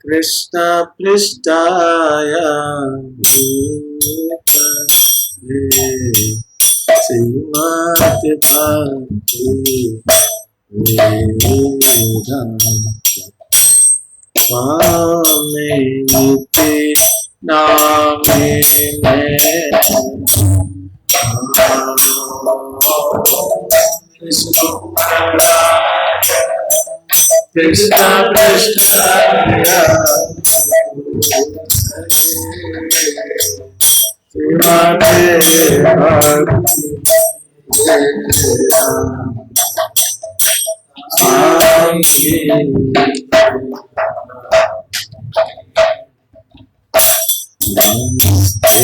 Krishna Prishtaya Bhutale Srimati Bhakti Vedanta Swami Niti Namine Krishna Prishtaya Srimati Bhakti Namaste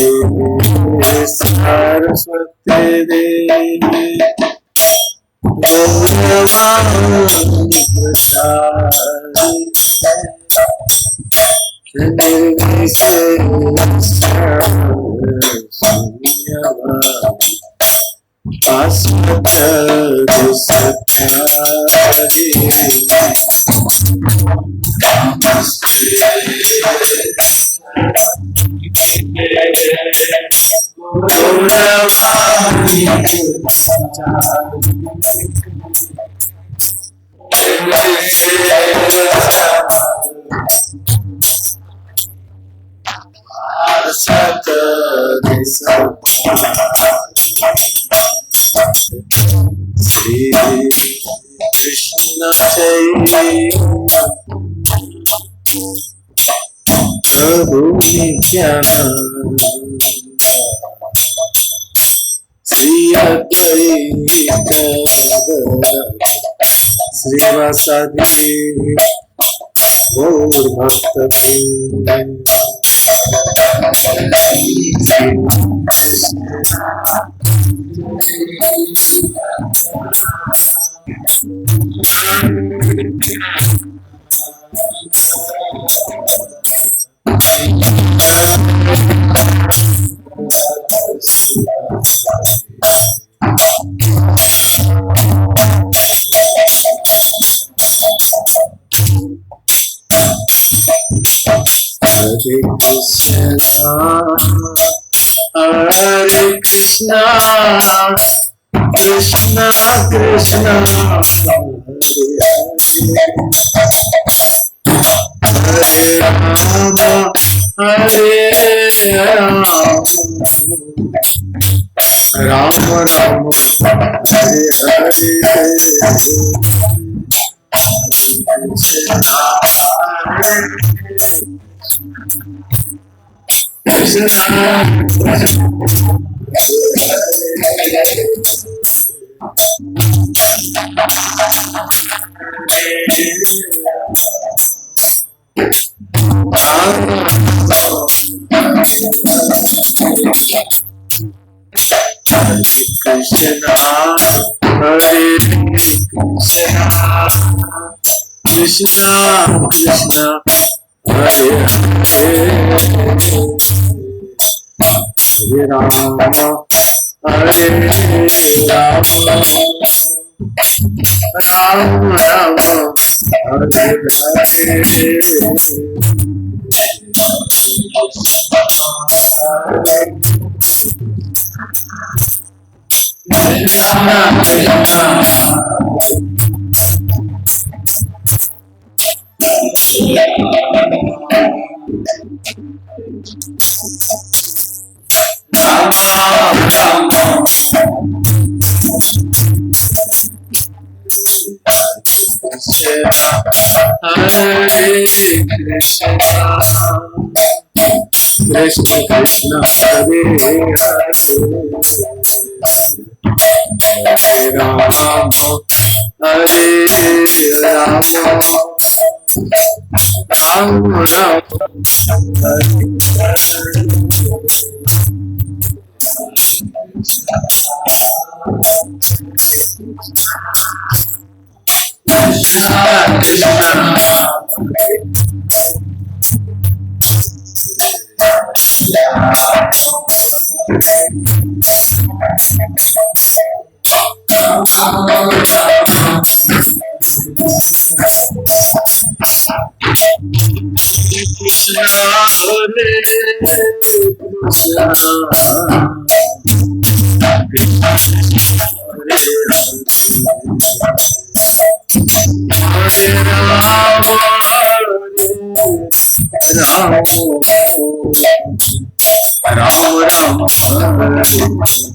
Saraswati Devi Gauravani Prasadi Nirvishesha Asmata Satyadi Gauravani Asmata Sri Krishna Chaitanya Prabhu Nityananda Sri Advaita Srivasadi Gaur Bhakta Hare Krishna, Krishna Krishna, Hare Rama, Hare Rama, Rama Rama, Hare Hare, Krishna, Hare Krishna, Krishna Krishna, Hare Hare, Hare Rama, Hare Rama, Rama Rama, Hare Hare. Krishna Krishna, Rama Rama, Hare Krishna, Krishna Krishna, Hare Hare, Hare Rama, Hare Rama, Rama Rama, Hare Krishna Krishna, Krishna Hare Krishna Hare Rama Rama Rama Rama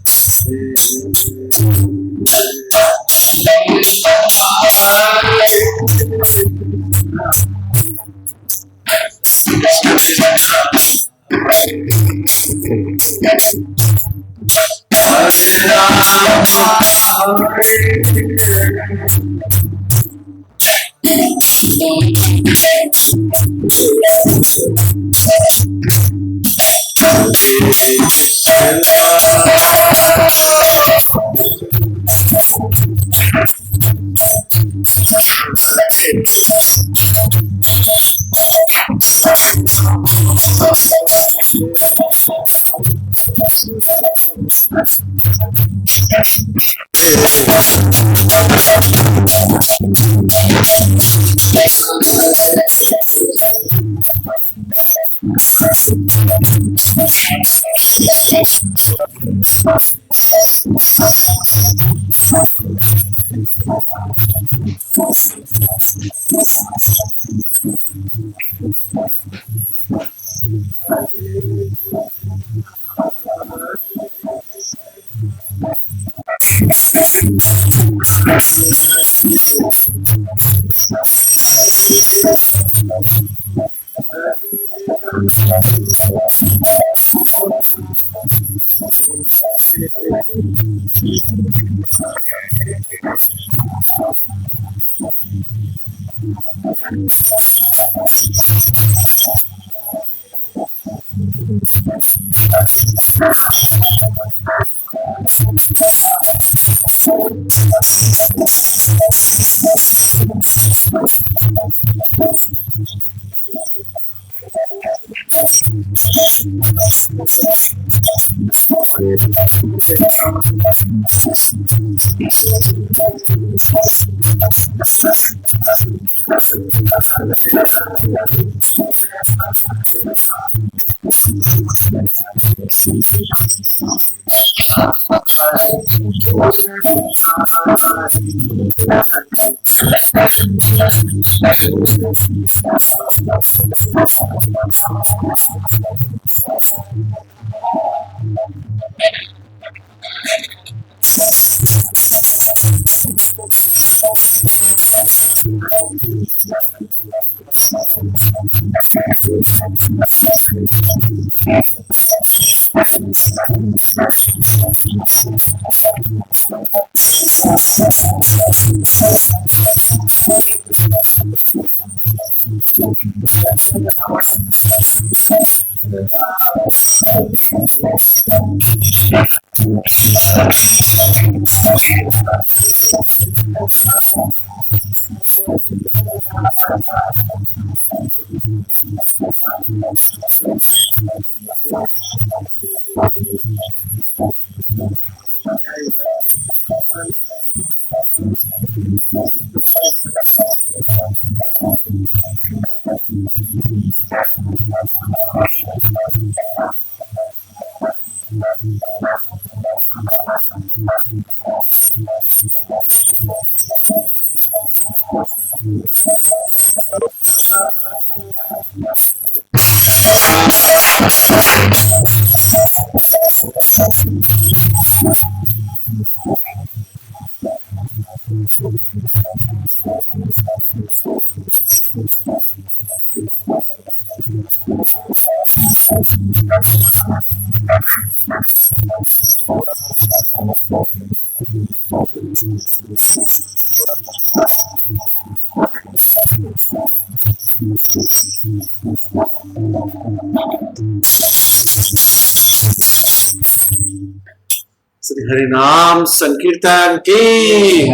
Shri हरिनाम संकीर्तन की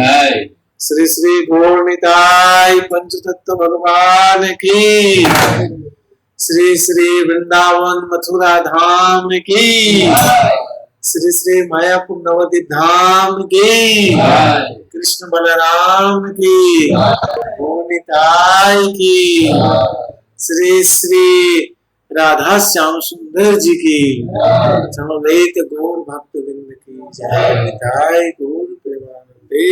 श्री श्री गौरनिताय पंचतत्व भगवान की श्री श्री वृंदावन मथुरा धाम की श्री श्री मायापुर नवदीप धाम की, कृष्ण बलराम की, गोनिताई की, श्री श्री राधा श्याम सुंदर जी की, समवेत गौर भक्त वृंद की जय। निताई गौर प्रेमानंदे।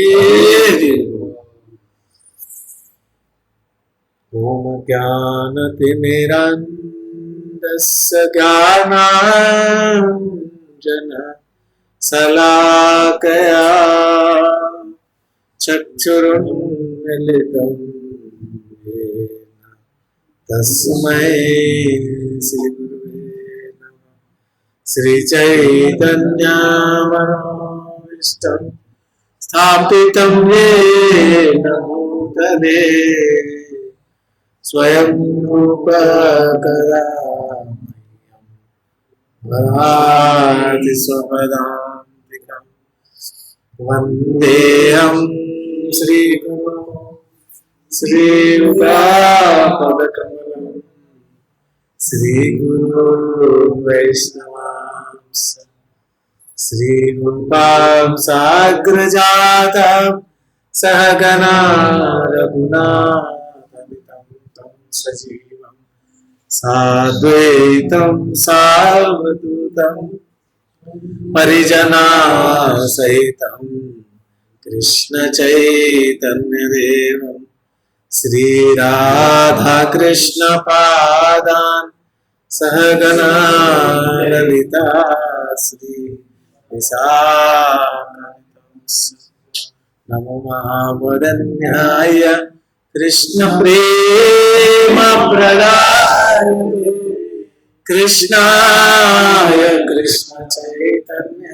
ओम ज्ञानतिमिरन्धस्य ज्ञानाञ्जन शलाकया चक्षुरुन्मीलितं येन तस्मै श्री गुरुवे नमः। श्री चैतन्य मनोभीष्टं स्थापितं येन भूतले स्वयं रूप कदा वराति स्वपदान्तिकं वन्देऽहं श्रीगुरुं श्रीयुतापदकमलं श्रीगुरो वैष्णवांश श्रीरूपां साग्रजातं सहगना रघुनाथान्वितं तं सजीवं साद्वैतं सावधूतं परिजनासहितं कृष्ण चैतन्यदेवं श्रीराधा कृष्ण पादान् सहगना ललिता श्री नमो महावदन्याय कृष्ण प्रेम प्रदाय कृष्णाय कृष्ण चैतन्य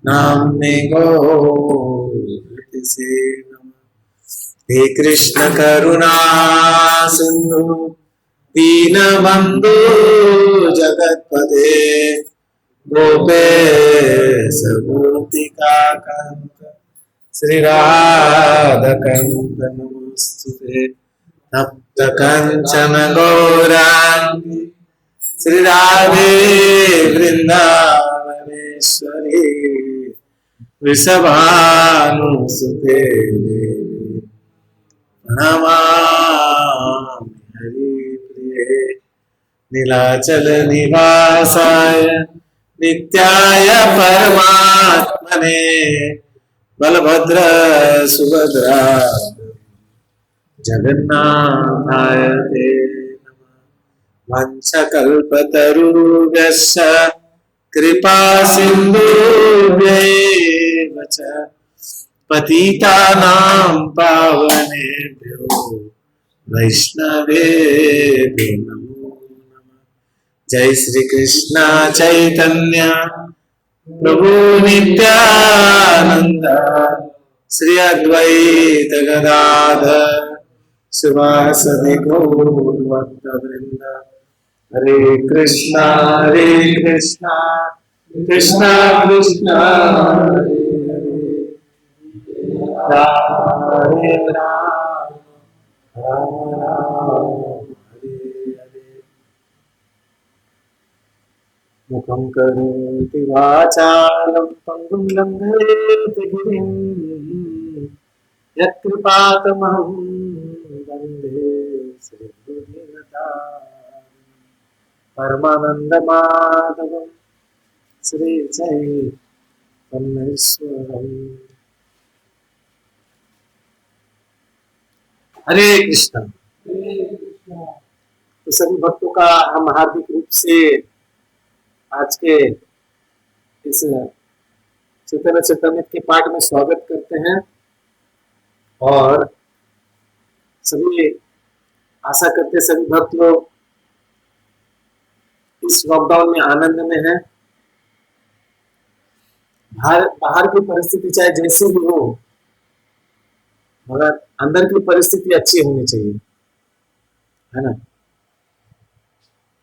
नाम्ने गौरसे नमः। हे कृष्ण करुणा सिंधु दीनबंधु जगत्पते गोपेश गोपिका कांत श्री राधाकांत नमोस्तुते। तप्त कंचन गौरांगी श्री राधे वृंदावनेश्वरी वृषभानुसुते नमामि हरिप्रिये नीलाचल निवासाय नित्याय परमात्मने बलभद्र सुभद्रा जगन्नाथाय ते नमः। वंशकल्पतरुभ्यश्च कृपा सिन्धुभ्यैव च पतितानां पावनेभ्यो वैष्णवेभ्यो नमो नमः। जय श्री कृष्ण चैतन्य प्रभु नित्यानंद श्री अद्वैत गदाधर शिवासदि गौर भक्त वृंद। हरे कृष्णा कृष्णा कृष्णा हरे हरे राम राम राम हरे हरे। मुखं करोति वाचालं पङ्गुं लङ्घयति गिरिं यत्कृपातमहं वन्दे श्रीगुरुदीनतां। परमानन्दमाधवं श्रीचैतन्येश्वरम्। हरे कृष्ण। तो सभी भक्तों का हम हार्दिक रूप से आज के इस चैतन्य चैतन्य के पाठ में स्वागत करते हैं और सभी आशा करते हैं सभी भक्त लोग इस लॉकडाउन में आनंद में हैं। बाहर की परिस्थिति चाहे जैसी भी हो मगर अंदर की परिस्थिति अच्छी होनी चाहिए, है ना।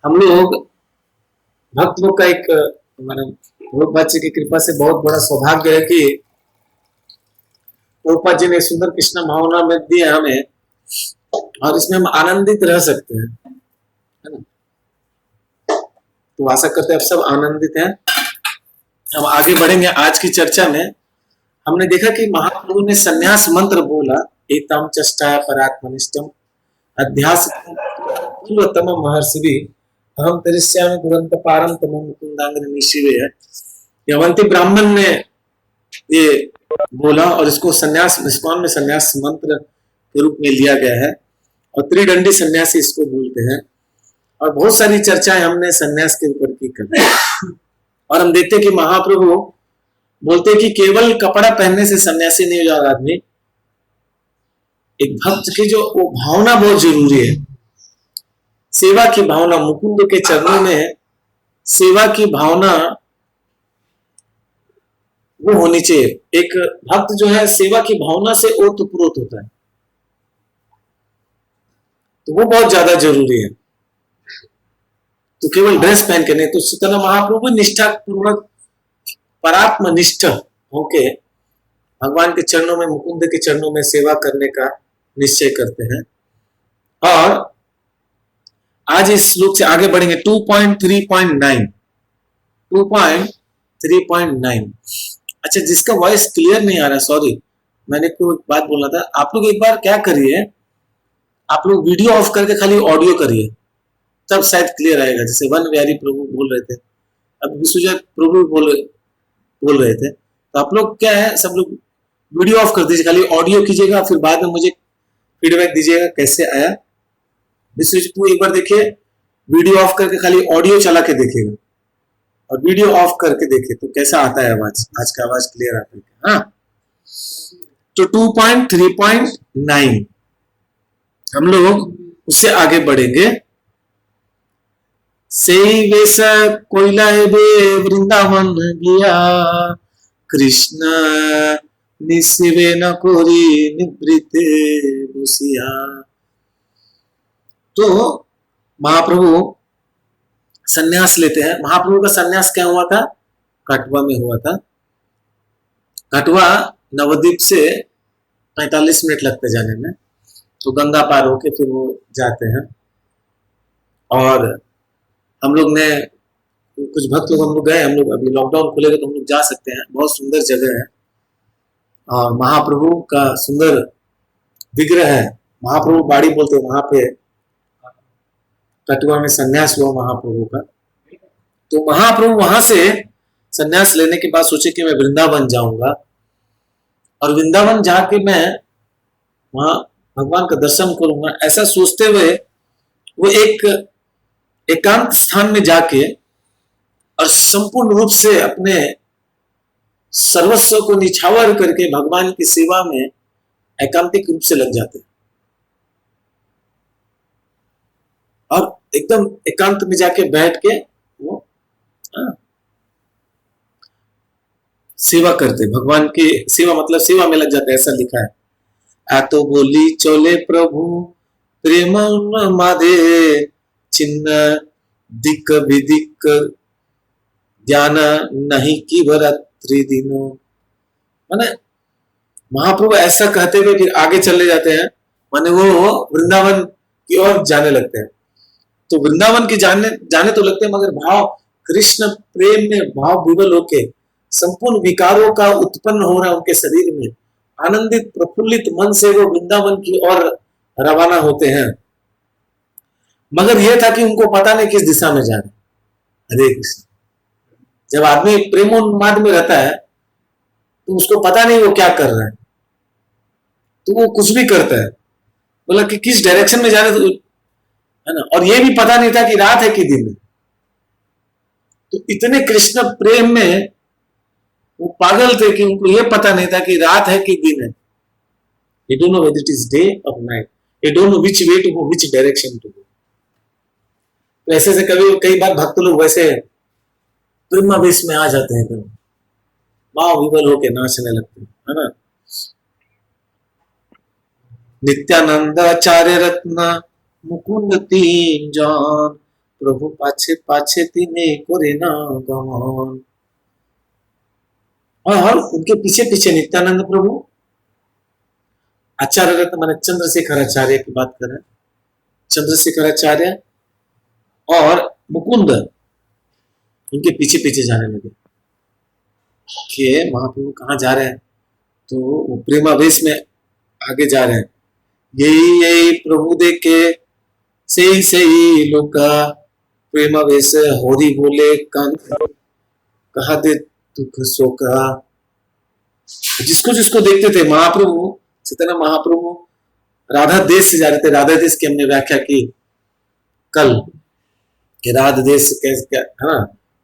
हम लोग भक्त लोग का एक प्रभुपाद जी की कृपा से बहुत बड़ा सौभाग्य है कि प्रभुपाद जी ने सुंदर कृष्ण भावना में दिया हमें और इसमें हम आनंदित रह सकते हैं, है ना। तो आशा करते हैं आप सब आनंदित हैं हम आगे बढ़ेंगे आज की चर्चा में। हमने देखा कि महाप्रभु ने संन्यास मंत्र बोला, एतम चष्टा परात्मनिष्ठम अध्यास पूर्वतम महर्षि हम तरिष्यामि दुरंत पारम तमो मुकुंदांग निशिवे है। यवंती ब्राह्मण ने ये बोला और इसको संन्यास इस्कॉन में संन्यास मंत्र के रूप में लिया गया है और त्रिदंडी सन्यासी इसको बोलते हैं। और बहुत सारी चर्चाएं हमने सन्यास के ऊपर की कर और हम देखते हैं कि महाप्रभु बोलते हैं कि केवल कपड़ा पहनने से सन्यासी नहीं हो जाता आदमी, एक भक्त की जो वो भावना बहुत जरूरी है, सेवा की भावना। मुकुंद के चरणों में सेवा की भावना वो होनी चाहिए। एक भक्त जो है सेवा की भावना से ओतप्रोत होता है, तो वो बहुत ज्यादा जरूरी है। तो केवल ड्रेस पहन के नहीं, तो चैतन्य महाप्रभु निष्ठा पूर्वक परात्म निष्ठ होके भगवान के चरणों में, मुकुंद के चरणों में सेवा करने का निश्चय करते हैं। और आज इस श्लोक से आगे बढ़ेंगे 2.3.9 2.3.9। अच्छा, जिसका वॉइस क्लियर नहीं आ रहा, सॉरी, मैंने कोई बात बोलना था। आप लोग एक बार क्या करिए, आप लोग वीडियो ऑफ करके खाली ऑडियो करिए, तब शायद क्लियर आएगा। जैसे वन बिहारी प्रभु बोल रहे थे, अब विश्वजत प्रभु बोल रहे थे, तो आप लोग क्या है, सब लोग वीडियो ऑफ कर दीजिए, खाली ऑडियो कीजिएगा, फिर बाद में मुझे फीडबैक दीजिएगा कैसे आया। विश्वजत प्रभु एक बार देखिए, वीडियो ऑफ करके खाली ऑडियो चला के देखिएगा और वीडियो ऑफ करके देखिए तो कैसा आता है आवाज, आज का आवाज क्लियर आता है। हाँ, तो 2.3.9 हम लोग उससे आगे बढ़ेंगे। सेई वेश कोयला वृंदावन गया, कृष्ण निशिवे न कोरी निवृत्ते बसिया। तो महाप्रभु सन्यास लेते हैं। महाप्रभु का सन्यास क्या हुआ था? कटवा में हुआ था। कटवा नवद्वीप से 45 मिनट लगते जाने में, तो गंगा पार होके फिर वो जाते हैं। और हम लोग ने कुछ भक्त लोग हम लोग गए, हम लोग अभी लॉकडाउन खुलेगा तो हम लोग जा सकते हैं, बहुत सुंदर जगह है और महाप्रभु का सुंदर विग्रह है। महाप्रभु बाड़ी बोलते हैं, वहां पे कटवा में सन्यास हुआ महाप्रभु का। तो महाप्रभु वहां से सन्यास लेने के बाद सोचे कि मैं वृंदावन जाऊंगा और वृंदावन जाके मैं वहां भगवान का दर्शन करूंगा। ऐसा सोचते हुए वो एक एकांत स्थान में जाके और संपूर्ण रूप से अपने सर्वस्व को निछावर करके भगवान की सेवा में एकांतिक रूप से लग जाते हैं और एकदम एकांत में जाके बैठ के वो सेवा करते, भगवान की सेवा, मतलब सेवा में लग जाते, ऐसा लिखा है। आ तो बोली चोले प्रभु प्रेम माधे, चिन्ह दिक विदिक ज्ञान नहीं की भरत्री दिनो। माने महाप्रभु ऐसा कहते हुए फिर आगे चले जाते हैं, माने वो वृंदावन की ओर जाने लगते हैं। तो वृंदावन की जाने तो लगते हैं, मगर भाव कृष्ण प्रेम में भाव विवल होके संपूर्ण विकारों का उत्पन्न हो रहा है उनके शरीर में, आनंदित प्रफुल्लित मन से वो वृंदावन की ओर रवाना होते हैं। मगर यह था कि उनको पता नहीं किस दिशा में जाना। हरे कृष्ण। जब आदमी प्रेमोन्माद में रहता है तो उसको पता नहीं वो क्या कर रहा है, तो वो कुछ भी करता है, बोला कि किस डायरेक्शन में जाना, तो है ना। और ये भी पता नहीं था कि रात है कि दिन है। तो इतने कृष्ण प्रेम में वो पागल थे कि उनको ये पता नहीं था कि रात है कि दिन है। You don't know whether it is day or night. You don't know which way to go, which direction to go. तो ऐसे से कई बार भक्त लोग वैसे प्रेमावेश में आ जाते हैं, एकदम भाव विवल होके नाचने लगते हैं, है ना। नित्यानंद आचार्य रत्न मुकुंद तीन जान, प्रभु पाछे पाछे तीने करे ना गमान। और उनके पीछे पीछे नित्यानंद प्रभु, आचार्य रत्न माने चंद्रशेखर आचार्य की बात करें, चंद्रशेखर आचार्य और मुकुंद उनके पीछे पीछे जाने लगे। कि महाप्रभु कहाँ जा रहे हैं, तो वो प्रेमावेश में आगे जा रहे हैं। यही यही प्रभु देखे सही सही लोग का प्रेमावेश होरी बोले कान कहा दे दुख सोका। जिसको जिसको देखते थे महाप्रभु, चैतन्य महाप्रभु राधा देश से जा रहे थे। राधा देश की हमने व्याख्या की कल कि राधा देश कैसे है ना,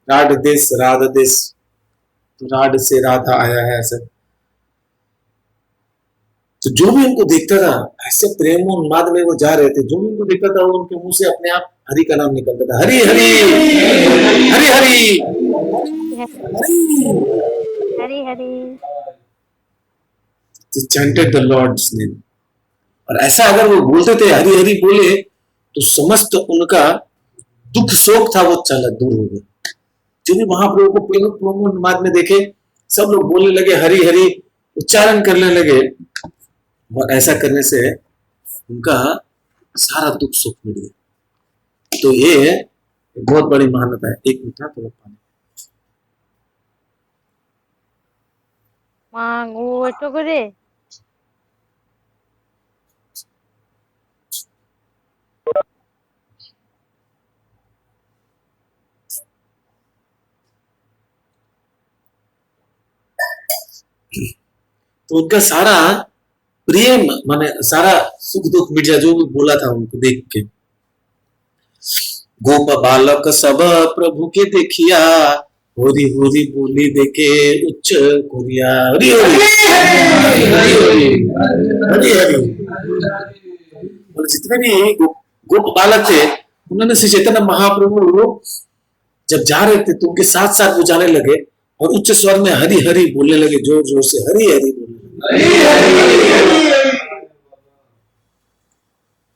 राध देश राधा देश, तो राध से राधा आया है ऐसे। तो जो भी उनको देखता था ऐसे प्रेम उन्माद में वो जा रहे थे, जो भी उनको देखता था वो उनके मुंह से अपने आप हरि का नाम निकलता था, Hari Hari Hari Hari Hari Hari chanted the Lord's name। और ऐसा अगर वो बोलते थे हरि हरि बोले तो समस्त उनका दुख शोक था वो चला दूर हो गया। जो भी महाप्रभु को प्रेम उन्माद में देखे सब लोग बोलने लगे हरि हरि, उच्चारण करने लगे, और ऐसा करने से उनका सारा दुख सुख मिल गया। तो ये बहुत बड़ी महानता है। एक मिनट थोड़ा पानी मांगो तो करे। तो उनका सारा प्रेम माने सारा सुख दुख मिट जाए, जो भी बोला था उनको देख के। गोप बालक सब प्रभु के देखिया, होरी होरी बोली देखे उच्च कोरिया, हरि हरि हरि हरि हरि। और जितने भी गोप बालक थे उन्होंने श्री चैतन्य महाप्रभु जब जा रहे थे तो उनके साथ साथ वो जाने लगे और उच्च स्वर में हरि हरि बोलने लगे, जोर जोर से हरि हरि बोलने।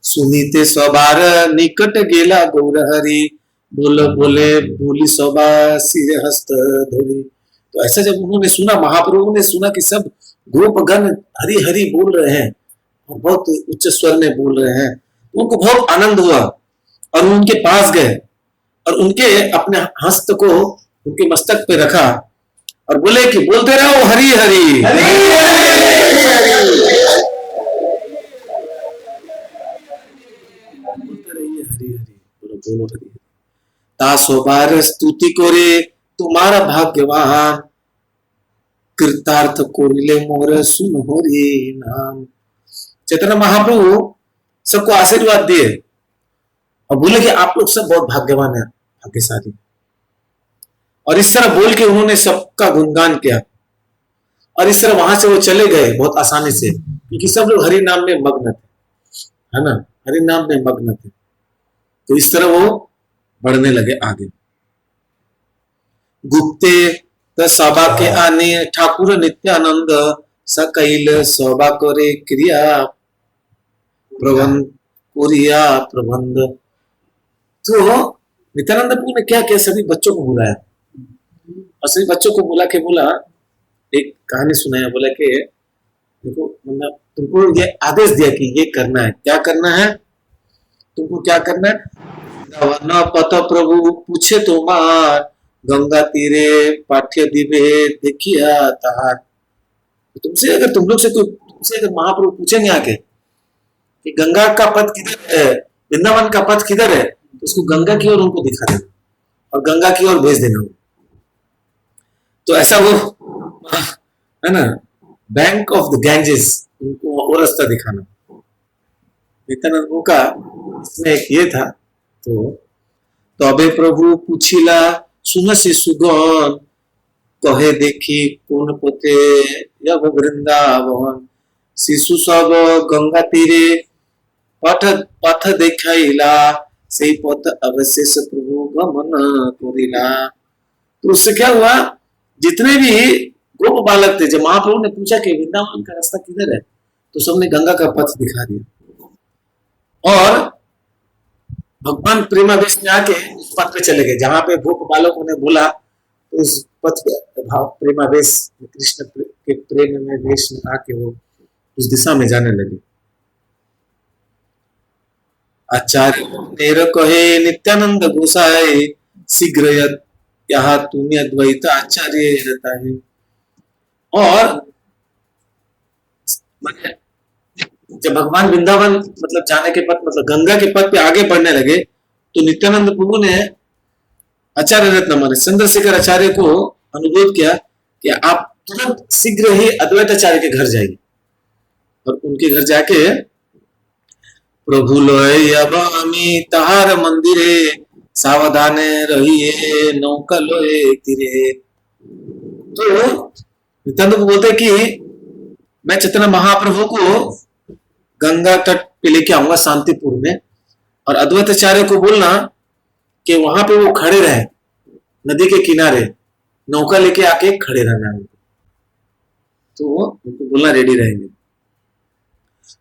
सुनीते सबार निकट गेला गौर हरि, बोल बोले बोली सभा सिर हस्त धोली। तो ऐसा जब उन्होंने सुना, महाप्रभु ने सुना कि सब गोपगण हरि हरि बोल रहे हैं और बहुत उच्च स्वर में बोल रहे हैं, तो उनको बहुत आनंद हुआ और उनके पास गए और उनके अपने हस्त को उनके मस्तक पे रखा और बोले कि बोलते रहो हरि हरि बोलो हरि। तासोबार स्तुति करे तुम्हारा भाग्यवान, कृतार्थ कोरिले मोर सुन होरी नाम। चैतन्य महाप्रभु सबको आशीर्वाद दिए और बोले कि आप लोग सब बहुत भाग्यवान हैं, भाग्यशाली। और इस तरह बोल के उन्होंने सबका गुणगान किया और इस तरह वहां से वो चले गए बहुत आसानी से, क्योंकि सब लोग हरि नाम में मग्न थे, है ना, हरि नाम में मग्न थे। तो इस तरह वो बढ़ने लगे आगे। गुप्ते सभा के आने ठाकुर नित्यानंद, सकैल सभा करे क्रिया प्रबंध कोरिया प्रबंध। तो नित्यानंद प्रभु ने क्या किया, सभी बच्चों को बुलाया और सभी बच्चों को बुला के बोला, एक कहानी सुनाया, बोला कि देखो मतलब तुमको ये आदेश दिया कि ये करना है, क्या करना है तुमको, क्या करना है। न पत प्रभु पूछे तुम्हार, गंगा तीरे पाठ्य दिवे देखिया तार। तुमसे अगर तुम लोग से कोई तुमसे अगर महाप्रभु पूछेंगे आके कि गंगा का पथ किधर है, वृंदावन का पथ किधर है, तो उसको गंगा की ओर उनको दिखा देना और गंगा की ओर भेज देना। तो ऐसा वो है ना, बैंक ऑफ द गैंजेस, उनको वो रास्ता दिखाना। नित्यानंद का इसमें एक ये था। तो अबे प्रभु पूछिला सुनसी सुगन, कहे देखी कौन पोते यब वृंदावन। शिशु सब गंगा तीरे पथ पथ देखाइला, सही पथ अवशेष प्रभु गमन करिला। तो उससे क्या हुआ, जितने भी गोप बालक थे, जब महाप्रभु ने पूछा कि वृंदावन का रास्ता किधर है, तो सबने गंगा का पथ दिखा दिया और भगवान प्रेमावेश में आके उस पथ पे चले गए जहां पे गोप बालकों ने बोला। तो उस पथ पे भाव प्रेमावेश कृष्ण के प्रेम में वेश में आके वो उस दिशा में जाने लगे। आचार्य नेर कहे नित्यानंद गोसाई, शीघ्र यहाँ तुम्हें अद्वैत आचार्य रहता है। और जब भगवान वृंदावन मतलब जाने के पथ मतलब गंगा के पथ पे आगे बढ़ने लगे तो नित्यानंद प्रभु ने आचार्य रत्न माने चंद्रशेखर आचार्य को अनुरोध किया कि आप तुरंत शीघ्र ही अद्वैताचार्य के घर जाइए और उनके घर जाके प्रभु लोय अबामी तहार मंदिरे सावधाने रहिए नौका लोए तीरे। तो नित्यानंद को बोलते कि मैं चैतन्य महाप्रभु को गंगा तट पे लेके आऊंगा शांतिपुर में और अद्वैताचार्य को बोलना कि वहां पे वो खड़े रहे नदी के किनारे नौका लेके आके खड़े रहना है तो वो उनको बोलना रेडी रहेंगे।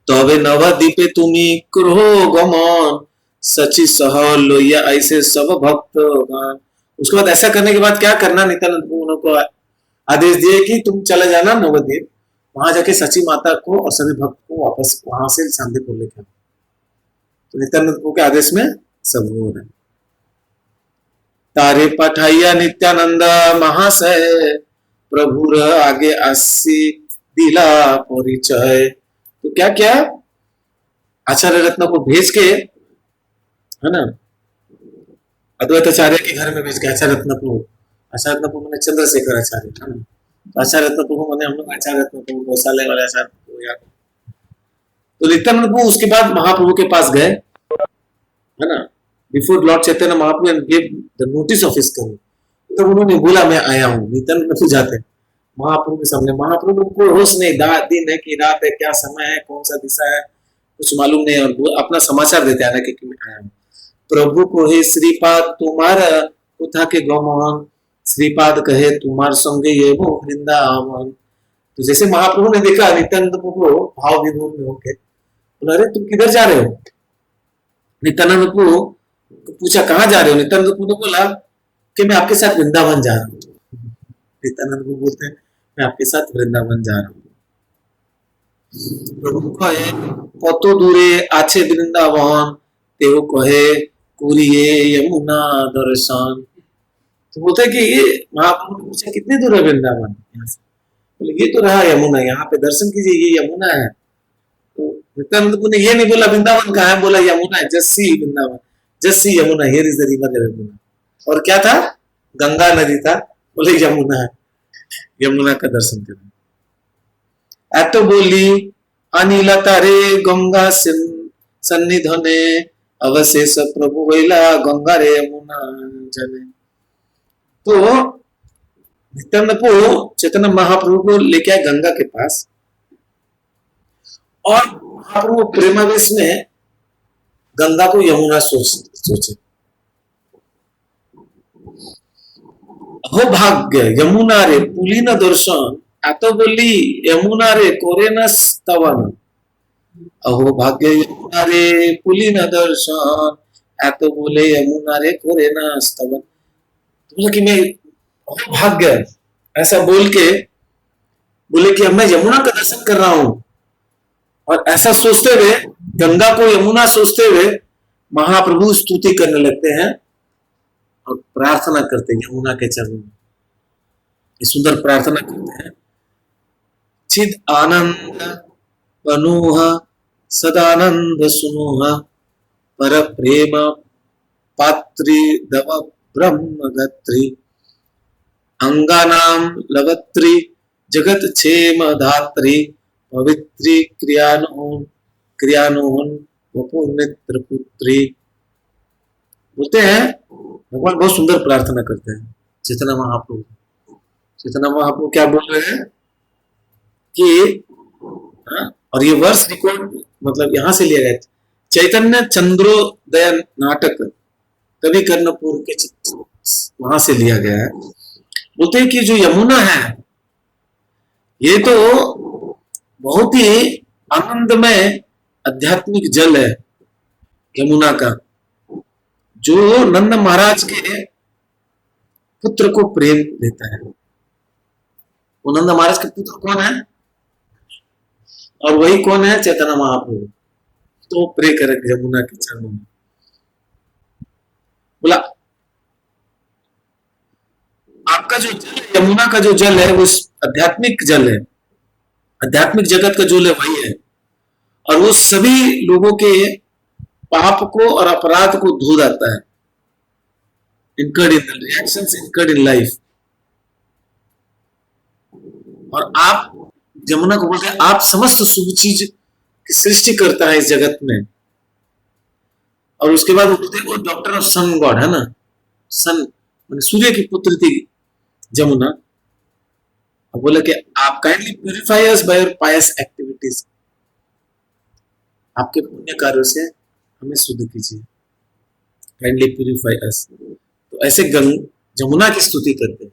तो अबे नवद्वीपे तुम्ही क्रोह गमन सची सह लोहिया ऐसे सब भक्त। उसके बाद ऐसा करने के बाद क्या करना नित्यानंद उनको आदेश दिए कि तुम चले जाना नवद्वीप वहां जाके सची माता को और सभी भक्त को वापस वहां से शांतिपुर लेकर। तो नित्यानंद के आदेश में सब हो रहा है। तारे पठाइया नित्यानंद महाशय प्रभु आगे आसी दिला परिचय। तो क्या क्या आचार्य रत्न को भेज के है ना अद्वैताचार्य के घर में भेज के आचार्य रत्न प्रभु मैंने चंद्रशेखर आचार्य है ना आचार्य रत्न प्रभु मैंने हम लोग आचार्य रत्न प्रभु गौशाले वाले आचार्य प्रभु याद। तो नित्यानंद प्रभु उसके बाद महाप्रभु के पास गए है ना before Lord Chaitanya Mahaprabhu and give the notice of his coming. तो उन्होंने बोला मैं आया हूँ नित्यानंद प्रभु जाते महाप्रभु के सामने महाप्रभु को होश नहीं दिन है कि रात है क्या समय है कौन सा दिशा है कुछ मालूम नहीं और अपना समाचार देते आना कि मैं आया हूँ। प्रभु को हे श्रीपाद तुम्हारा कुथा के गौमोहन श्रीपाद कहे तुम्हार संगे ये वो वृंदावन। तो जैसे महाप्रभु ने देखा नित्यानंद प्रभु को भाव विभोर में होके बोला अरे तुम किधर जा रहे हो। नित्यानंद प्रभु पूछा कहाँ जा रहे हो। नित्यानंद प्रभु ने बोला कि मैं आपके साथ वृंदावन जा रहा हूँ। नित्यानंद प्रभु बोलते हैं मैं आपके साथ वृंदावन जा रहा हूँ। प्रभु कहे कत दूरे आछे वृंदावन तेव कहे कुरिए यमुना दर्शन। तो बोलते हैं कि ये महाप्रभु ने पूछा कितने दूर है वृंदावन यहाँ से। बोले ये तो रहा यमुना यहाँ पे दर्शन कीजिए ये यमुना है। तो नित्यानंद प्रभु ने ये नहीं बोला वृंदावन कहाँ है बोला यमुना है Jassi Vrindavan Jassi Yamuna here is the river Yamuna. और क्या था गंगा नदी था बोले यमुना है यमुना का दर्शन करें। एत बोली अनिल तारे गंगा सन्निधने अवशेष प्रभु वैला गंगा रे यमुना जने। तो नित्यानंद प्रभु चैतन्य महाप्रभु को लेके आए गंगा के पास और महाप्रभु प्रेमावेश में गंगा को यमुना सोचे अहो भाग्य यमुना रे पुलिन दर्शन एत बोली यमुना रे कोरे न स्तवन। अहो भाग्य यमुना रे पुलिन दर्शन एत बोले यमुना रे कोरे न स्तवन। तो कि मैं भाग्य ऐसा बोल के बोले कि अब मैं यमुना का दर्शन कर रहा हूं और ऐसा सोचते हुए गंगा को यमुना सोचते हुए महाप्रभु स्तुति करने लगते हैं और प्रार्थना करते हैं यमुना के चरणों में। ये सुंदर प्रार्थना करते हैं चिद आनंद अनुह सदानंद सुनोह पर प्रेम पात्री दव ब्रह्म गत्री अंगानाम लवत्री जगत क्षेम धात्री पवित्री क्रियानोहन वपुर्मित्र पुत्री। बोलते हैं भगवान बहुत सुंदर प्रार्थना करते हैं चैतन्य महाप्रभु। चैतन्य महाप्रभु क्या बोल रहे हैं कि और ये वर्ष रिकॉर्ड मतलब यहां से लिया गया चैतन्य चंद्रोदय नाटक कवि कर्णपुर के वहां से लिया गया है। बोलते हैं कि जो यमुना है ये तो बहुत ही आनंदमय आध्यात्मिक जल है यमुना का जो नंद महाराज के पुत्र को प्रेम देता है। वो नंद महाराज के पुत्र कौन है और वही कौन है चैतन्य महाप्रभु। तो प्रे करे यमुना के चरणों में बोला आपका जो जल यमुना का जो जल है वो आध्यात्मिक जल है, आध्यात्मिक जगत का जल है वही है, और वो सभी लोगों के पाप को और अपराध को धो देता है, incurred in the reactions incurred in life। और आप यमुना को बोलते हैं आप समस्त शुभ चीज की सृष्टि करता है इस जगत में। और उसके बाद वो बोलते हैं वो डॉक्टर ऑफ सन गॉड है ना, सन मैंने सूर्य की पुत्र थी यमुना। अब बोला कि आप kindly purify us by your pious activities, आपके पुण्य कार्यों से हमें शुद्ध कीजिए, काइंडली प्यूरिफाई अस। तो ऐसे यमुना की स्तुति करते हैं।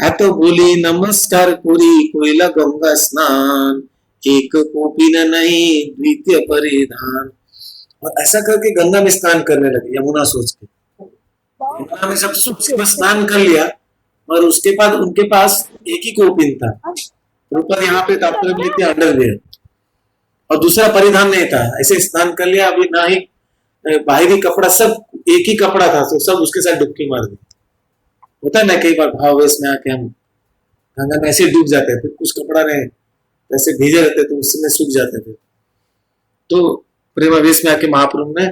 এত বলি नमस्कार করি কইলা गंगा स्नान, एक कोपी न नहीं द्वितीय परिधान। और ऐसा करके गंगा में स्नान करने लगे यमुना सोच के। यमुना में सब सुबह स्नान कर लिया और उसके बाद उनके पास एक ही कोपिन था, ऊपर यहाँ पे अंडरवेयर और दूसरा परिधान नहीं था। ऐसे स्नान कर लिया, अभी ना ही बाहरी कपड़ा, सब एक ही कपड़ा था, तो सब उसके साथ डुबकी मार दी। होता है ना कई बार भाववेश में आके हम गंगा में ऐसे डूब जाते थे, कुछ कपड़ा नहीं ऐसे भीजे रहते तो उसमें सूख जाते थे। तो प्रेमावेश में आके महाप्रभु ने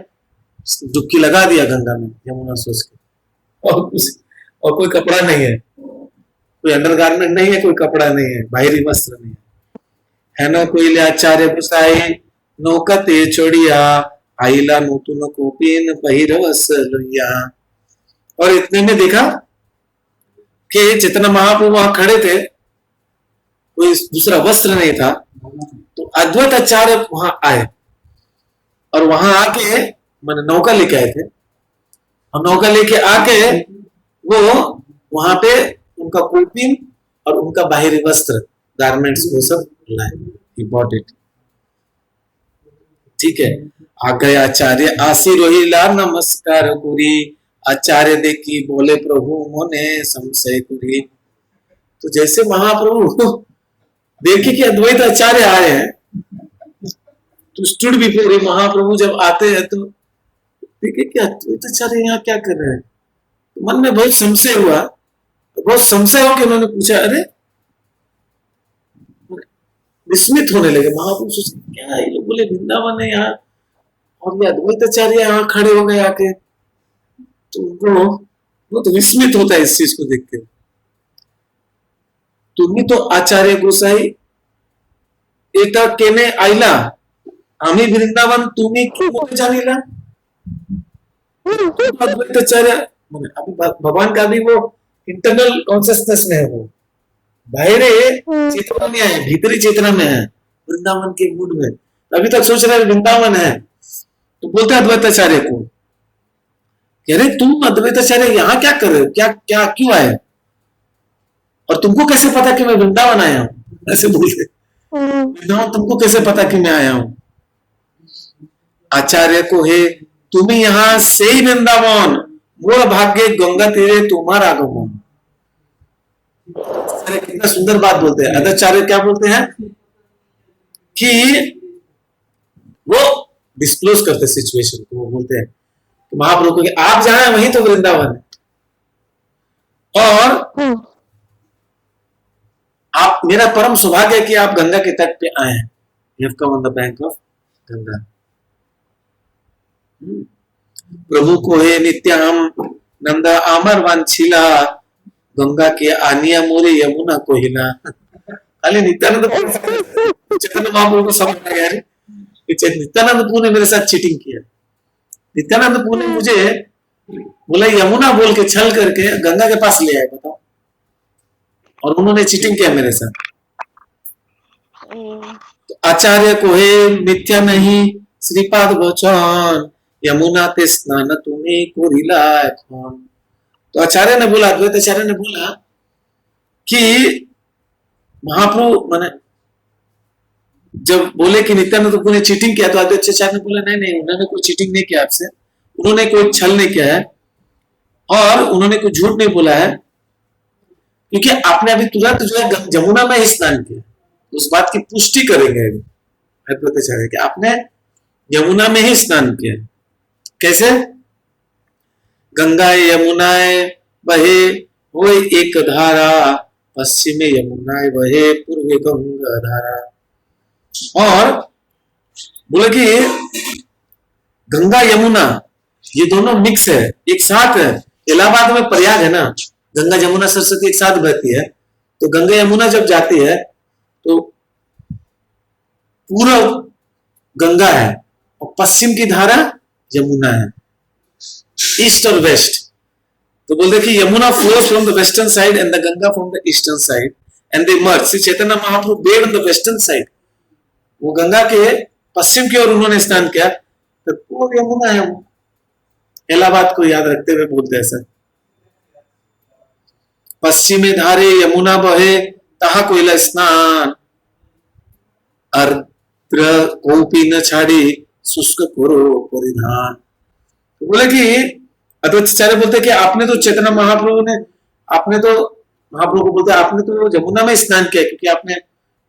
डुबकी लगा दिया गंगा में यमुना सोच के, और कोई कपड़ा नहीं है, कोई अंडरगारमेंट नहीं है, कोई कपड़ा नहीं है, बाहरी वस्त्र नहीं है ना। कोई आचार्य पुसाई नौकते चढ़िया आईला नूतन कोपिन पहिरवस लोहिया। और इतने में देखा कि जितना महाप्रभु वहां खड़े थे कोई दूसरा वस्त्र नहीं था, तो अद्वैत आचार्य वहां आए और वहां आके मैंने नौका लेके आए थे, और नौका लेके आके वो वहां पे उनका कोपिन और उनका बाहरी वस्त्र गारमेंट्स वो सब लाए, ही बॉट इट। ठीक है, आ गए आचार्य आशी रोहिला नमस्कार कुरी, आचार्य देखी बोले प्रभु मोने संशय कुरी। तो जैसे महाप्रभु देखे कि अद्वैत आचार्य आए हैं तो स्टूड बिफोर महाप्रभु जब आते हैं तो देखे कि अद्वैत आचार्य यहाँ क्या कर रहे हैं। तो मन में बहुत संशय हुआ, बहुत संशय हो कि उन्होंने पूछा, अरे विस्मित होने लगे महाप्रभु, सोचे क्या ये लोग बोले वृंदावन है यहाँ और ये अद्वैत आचार्य यहाँ खड़े हो गए आके। तो उनको बहुत विस्मित होता है इस चीज को देख के। तुम्ही तो आचार्य गोसाई एटा केने आईला आम्ही वृंदावन तुम्ही क्यों जानीला। अद्वैत आचार्य अभी भगवान का भी वो इंटरनल कॉन्शियसनेस में है, वो बाहरी चेतना में है, भीतरी चेतना में है, वृंदावन के मूड में। अभी तक सोच रहे वृंदावन है, तो बोलते हैं अद्वैत आचार्य को, अरे तुम अद्वैत आचार्य यहाँ क्या कर रहे हो, क्या क्या क्यों आए, और तुमको कैसे पता कि मैं वृंदावन आया हूँ। ऐसे बोलते वृंदावन तुमको कैसे पता कि मैं आया हूँ। आचार्य को हे तुम्हें यहाँ से ही वृंदावन, मोर भाग्य गंगा तेरे तुम्हारा आगमन। कितना सुंदर बात बोलते हैं। आचार्य क्या बोलते हैं कि वो डिस्क्लोज करते सिचुएशन को, वो बोलते हैं महाप्रभु को कि आप जहां हैं वहीं तो वृंदावन है, और आप, मेरा परम सौभाग्य है कि आप गंगा के तट पे आए हैं। You have come on the bank of Ganga. प्रभु को हे नित्य हम नंदा अमर वांछिला, गंगा के आनिया मोरे यमुना को हिला। खाली नित्यानंद चैतन्य महाप्रभु को समझ आ गया, नित्यानंद प्रभु ने मेरे साथ चीटिंग किया। नित्यानंद प्रभु ने मुझे बोला यमुना बोल के छल करके गंगा के पास ले आए, बताओ, और उन्होंने चीटिंग किया मेरे साथ। तो आचार्य को हे मिथ्या नहीं श्रीपाद वचन, यमुना ते स्नान तुम्हें को रिला। तो आचार्य ने बोला, अद्वैत आचार्य ने बोला कि महाप्रभु माने जब बोले कि नित्यानंद प्रभु ने चीटिंग किया, तो अद्वैत आचार्य ने बोला नहीं नहीं, उन्होंने कोई चीटिंग नहीं किया आपसे, उन्होंने कोई छल नहीं किया है और उन्होंने कोई झूठ नहीं बोला है, क्योंकि आपने अभी तुरंत जो है यमुना में ही स्नान किया। उस बात की पुष्टि करेंगे अद्वैत आचार्य कि आपने यमुना में ही स्नान किया। कैसे? गंगा यमुना बहे वो एक धारा पश्चिमे यमुना बहे पूर्वे गंगा धारा। और बोले कि गंगा यमुना ये दोनों मिक्स है, एक साथ है। इलाहाबाद में प्रयाग है ना, गंगा यमुना सरस्वती एक साथ बहती है। तो गंगा यमुना जब जाती है तो पूर्व गंगा है और पश्चिम की धारा यमुना है, ईस्ट और वेस्ट। तो बोलते कि Yamuna flows from the western side and the Ganga from the eastern side and they merge. Shri Chaitanya Mahaprabhu bed on the western side, वो गंगा के पश्चिम की ओर उन्होंने स्नान किया, तो वो यमुना है। वो इलाहाबाद को याद रखते हुए बोलते हैं सर, पश्चिमे धारे यमुना बहे तहा कोइला स्नान, अर्द्र कोपी न छाड़ी शुष्क करो परिधान। तो बोले कि अद्वैताचार्य बोलते कि आपने तो चैतन्य महाप्रभु ने, आपने तो महाप्रभु को बोलते आपने तो यमुना में स्नान किया क्योंकि आपने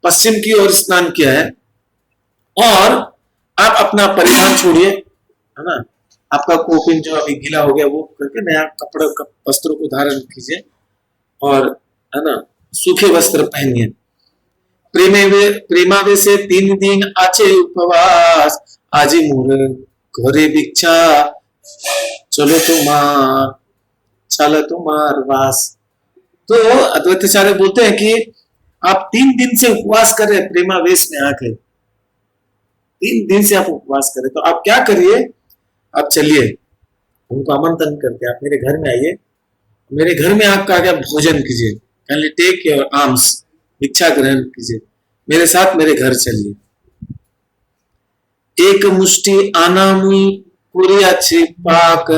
पश्चिम की ओर स्नान किया है, और आप अपना परिधान छोड़िए, है ना, आपका कोपिन जो अभी गीला हो गया वो करके नया कपड़े वस्त्रों को धारण कीजिए, और है ना सूखे वस्त्र पहनिए। प्रेमावे से 3 दिन आचे उपवास, आजी मोर घरे भिक्षा चलो तुम्हार वास। तो अद्वैताचार्य बोलते हैं कि आप 3 दिन से उपवास कर रहे, प्रेमावेश में आकर 3 दिन से आप उपवास करें, तो आप क्या करिए, आप चलिए, उनको आमंत्रण करके आप मेरे घर में आइए, मेरे घर में आपका आगे भोजन कीजिए, कैन टेक योर आर्म्स, भिक्षा ग्रहण कीजिए, मेरे साथ मेरे घर चलिए। एक मुष्टि आनामुई पुरियाची पाक,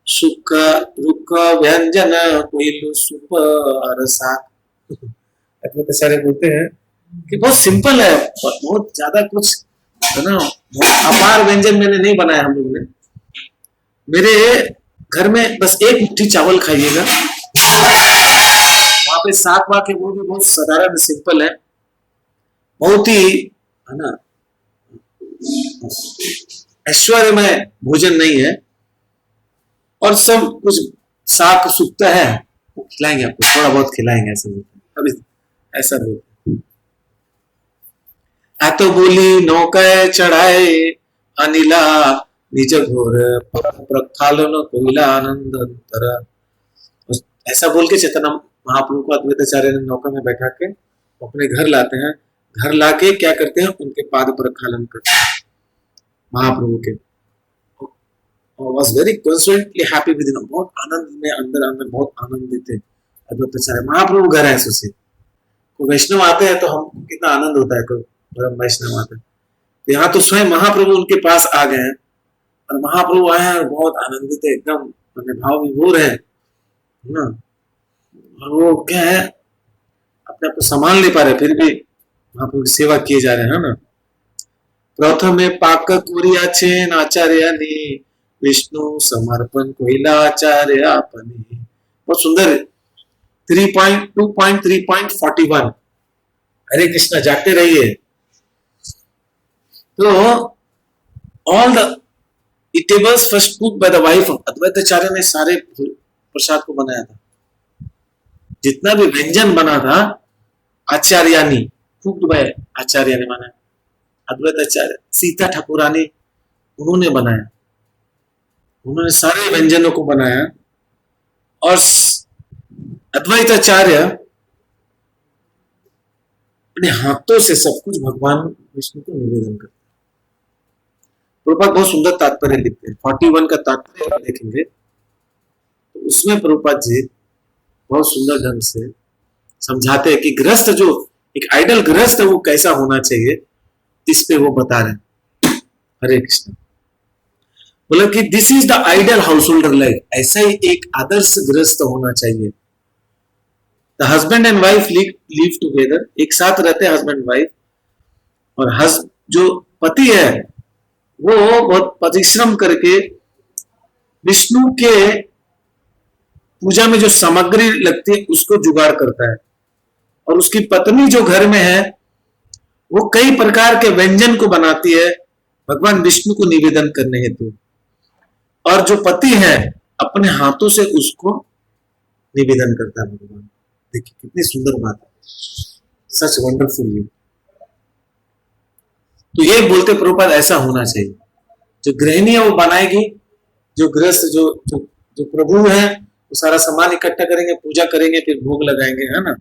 सुख रुक व्यंजन कोइलु सुप रसाक। अद्वैताचार्य बोलते हैं कि बहुत सिंपल है, बहुत ज्यादा कुछ है ना, बहुत अपार व्यंजन मैंने नहीं बनाया हम लोग ने। मेरे घर में बस एक मुट्ठी चावल खाइएगा, वहां पे साग वाक है वो भी बहुत साधारण सिंपल है, बहुत ही है ना ऐश्वर्यमय भोजन नहीं है, और सब कुछ साग सुखता है वो खिलाएंगे आपको, थोड़ा बहुत खिलाएंगे, ऐसा बोलते अभी ऐसा बोलते। तो बोली नौकाए चढ़ाए अनिला निज घोर प्रखालन कोइला आनंद अंतर। ऐसा बोल के चैतन्य महाप्रभु को अद्वैताचार्य ने नौका में बैठा के अपने घर लाते हैं। घर लाके क्या करते हैं, उनके पाद प्रक्षालन करते हैं महाप्रभु के, और was very constantly happy with them, बहुत आनंद में अंदर अंदर बहुत आनंदित थे अद्वैताचार्य। महाप्रभु घर है सोचिए, कोई वैष्णव आते हैं तो हम कितना आनंद होता है, कोई वैष्णव आते हैं तो यहाँ तो स्वयं महाप्रभु उनके पास आ गए हैं, और महाप्रभु आए हैं बहुत आनंदित है, एकदम भाव विभोर है ना, और वो क्या है अपने आप को संभाल नहीं पा रहे, फिर भी महाप्रभु की सेवा किए जा रहे हैं ना। प्रथमे पाक कुरियाचेन आचार्यानि विष्णु समर्पण कोइला आचार्य अपने। बहुत सुंदर 3.2.3.41 हरे कृष्णा, जागते रहिए। तो all the eatables first cook by the wife, Advaitacharya ने सारे प्रसाद को बनाया था, जितना भी व्यंजन बना था आचार्यानी, कुक्ड बाय आचार्य ने बनाया, अद्वैताचार्य सीता ठाकुरानी उन्होंने बनाया, उन्होंने सारे व्यंजनों को बनाया, और अद्वैताचार्य अपने हाथों से सब कुछ भगवान विष्णु को निवेदन करते। प्रभुपाद बहुत सुंदर तात्पर्य लिखते हैं, 41 का तात्पर्य देखेंगे तो उसमें प्रभुपाद जी बहुत सुंदर ढंग से समझाते हैं कि गृहस्थ जो एक आइडल गृहस्थ है वो कैसा होना चाहिए, इस पे वो बता रहे हैं। हरे कृष्ण। बोला कि this is the ideal house holder life, ऐसा ही एक आदर्श गृहस्थ होना चाहिए। The husband and wife live together, एक साथ रहते हैं हस्बैंड वाइफ, और जो पति है वो बहुत परिश्रम करके विष्णु के पूजा में जो सामग्री लगती है उसको जुगाड़ करता है, और उसकी पत्नी जो घर में है वो कई प्रकार के व्यंजन को बनाती है भगवान विष्णु को निवेदन करने हेतु, और जो पति है अपने हाथों से उसको निवेदन करता है भगवान। देखिए कितनी सुंदर बात है, सच वंडरफुल ये। तो ये बोलते प्रभुपाद ऐसा होना चाहिए, जो गृहिणी है वो बनाएगी, जो गृहस्थ जो जो, जो प्रभु है वो सारा सामान इकट्ठा करेंगे, पूजा करेंगे, फिर भोग लगाएंगे, है ना।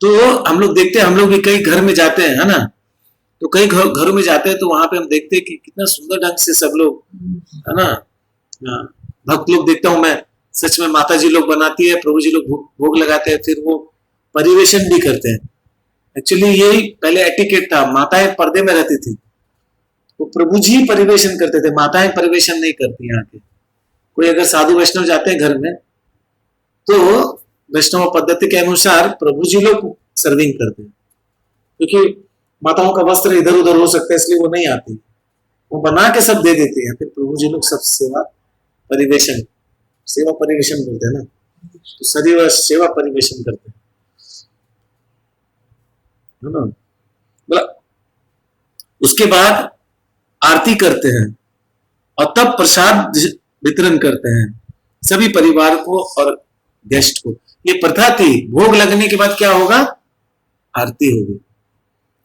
तो हम लोग देखते हैं, हम लोग भी कई घर में जाते हैं, है ना, तो कई घरों में जाते हैं तो वहां पे हम देखते हैं कि कितना सुंदर ढंग से सब लोग, है ना, भक्त लोग देखता हूं मैं, सच में माता जी लोग बनाती है, प्रभु जी लोग भोग लगाते हैं, फिर वो परिवेशन भी करते हैं। एक्चुअली यही पहले एटिकेट था, माताएं पर्दे में रहती थी, तो प्रभु जी परिवेशन करते थे, माताएं परिवेशन नहीं करती। यहाँ के कोई अगर साधु वैष्णव जाते हैं घर में तो वैष्णव पद्धति के अनुसार प्रभु जी लोग सर्विंग करते हैं, क्योंकि माताओं का वस्त्र इधर उधर हो सकता है, इसलिए वो नहीं आती, वो बना के सब दे देते हैं, फिर प्रभु जी लोग सब सेवा परिवेशन, सेवा परिवेशन बोलते हैं ना, तो सदैव सेवा परिवेशन करते हैं, है ना। मतलब उसके बाद आरती करते हैं और तब प्रसाद वितरण करते हैं सभी परिवार को और गेस्ट को। ये प्रथा थी, भोग लगने के बाद क्या होगा, आरती होगी,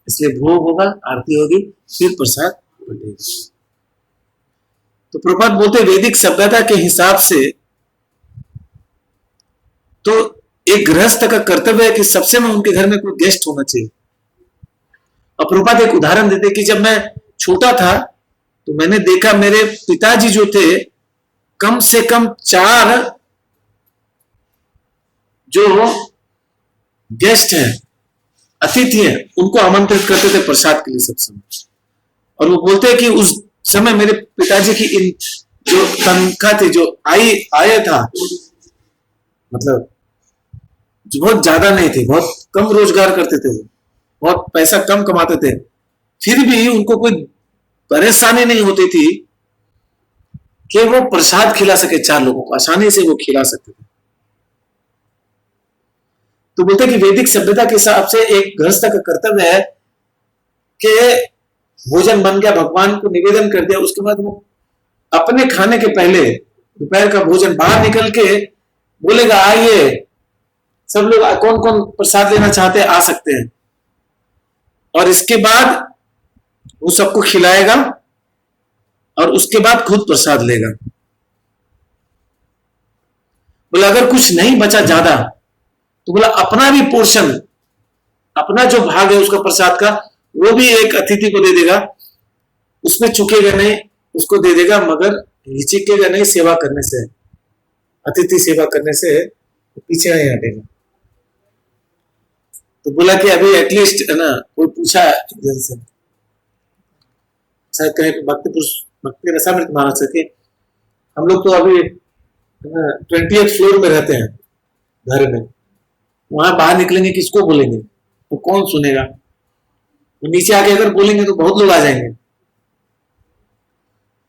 इसलिए भोग होगा, आरती होगी, फिर प्रसाद बटेगा। तो प्रभुपाद बोलते वैदिक सभ्यता के हिसाब से तो एक गृहस्थ का कर्तव्य है कि सबसे में उनके घर में कोई गेस्ट होना चाहिए। और प्रभुपाद एक उदाहरण देते कि जब मैं छोटा था तो मैंने देखा मेरे पिताजी जो थे कम से कम 4 जो गेस्ट हैं, अतिथि हैं, उनको आमंत्रित करते थे प्रसाद के लिए सब समय। और वो बोलते हैं कि उस समय मेरे पिताजी की इन जो तनख्वाह थी, जो आय था, मतलब जो बहुत ज्यादा नहीं थी, बहुत कम रोजगार करते थे, वो बहुत पैसा कम कमाते थे, फिर भी उनको कोई परेशानी नहीं होती थी कि वो प्रसाद खिला सके 4 लोगों को, आसानी से वो खिला सकते थे। तो बोलते कि वैदिक सभ्यता के हिसाब से एक गृहस्थ का कर्तव्य है कि भोजन बन गया, भगवान को निवेदन कर दिया, उसके बाद वो अपने खाने के पहले दोपहर का भोजन बाहर निकल के बोलेगा आइए सब लोग, कौन कौन प्रसाद लेना चाहते हैं आ सकते हैं, और इसके बाद वो सबको खिलाएगा और उसके बाद खुद प्रसाद लेगा। बोला अगर कुछ नहीं बचा ज्यादा तो बोला अपना भी पोर्शन, अपना जो भाग है उसका प्रसाद का, वो भी एक अतिथि को दे देगा, उसमें चुकेगा नहीं, उसको दे देगा, मगर हिचकेगा नहीं सेवा करने से, अतिथि सेवा करने से पीछे नहीं हटेगा। तो बोला कि अभी एटलीस्ट है ना, कोई पूछा इधर से, शायद कहीं भक्ति पुरुष भक्ति रसामृत महाराज से कि हम लोग तो अभी 20th फ्लोर में रहते हैं घर में, वहां बाहर निकलेंगे किसको बोलेंगे, तो कौन सुनेगा, तो नीचे आके अगर बोलेंगे तो बहुत लोग आ जाएंगे।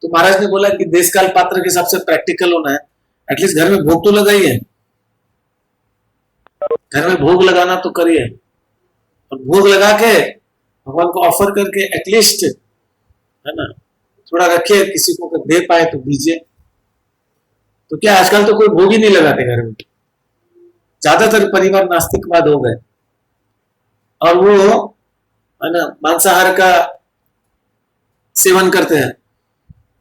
तो महाराज ने बोला कि देश काल पात्र के हिसाब से प्रैक्टिकल होना है, एटलीस्ट घर में भोग तो लगाइए, घर में भोग लगाना तो करिए, और भोग लगा के भगवान को ऑफर करके एटलीस्ट, है ना, थोड़ा रखिए, किसी को अगर दे पाए तो दीजिए। तो क्या आजकल तो कोई भोग ही नहीं लगाते घर में, ज्यादातर परिवार नास्तिकवाद हो गए, और वो है ना मांसाहार का सेवन करते हैं,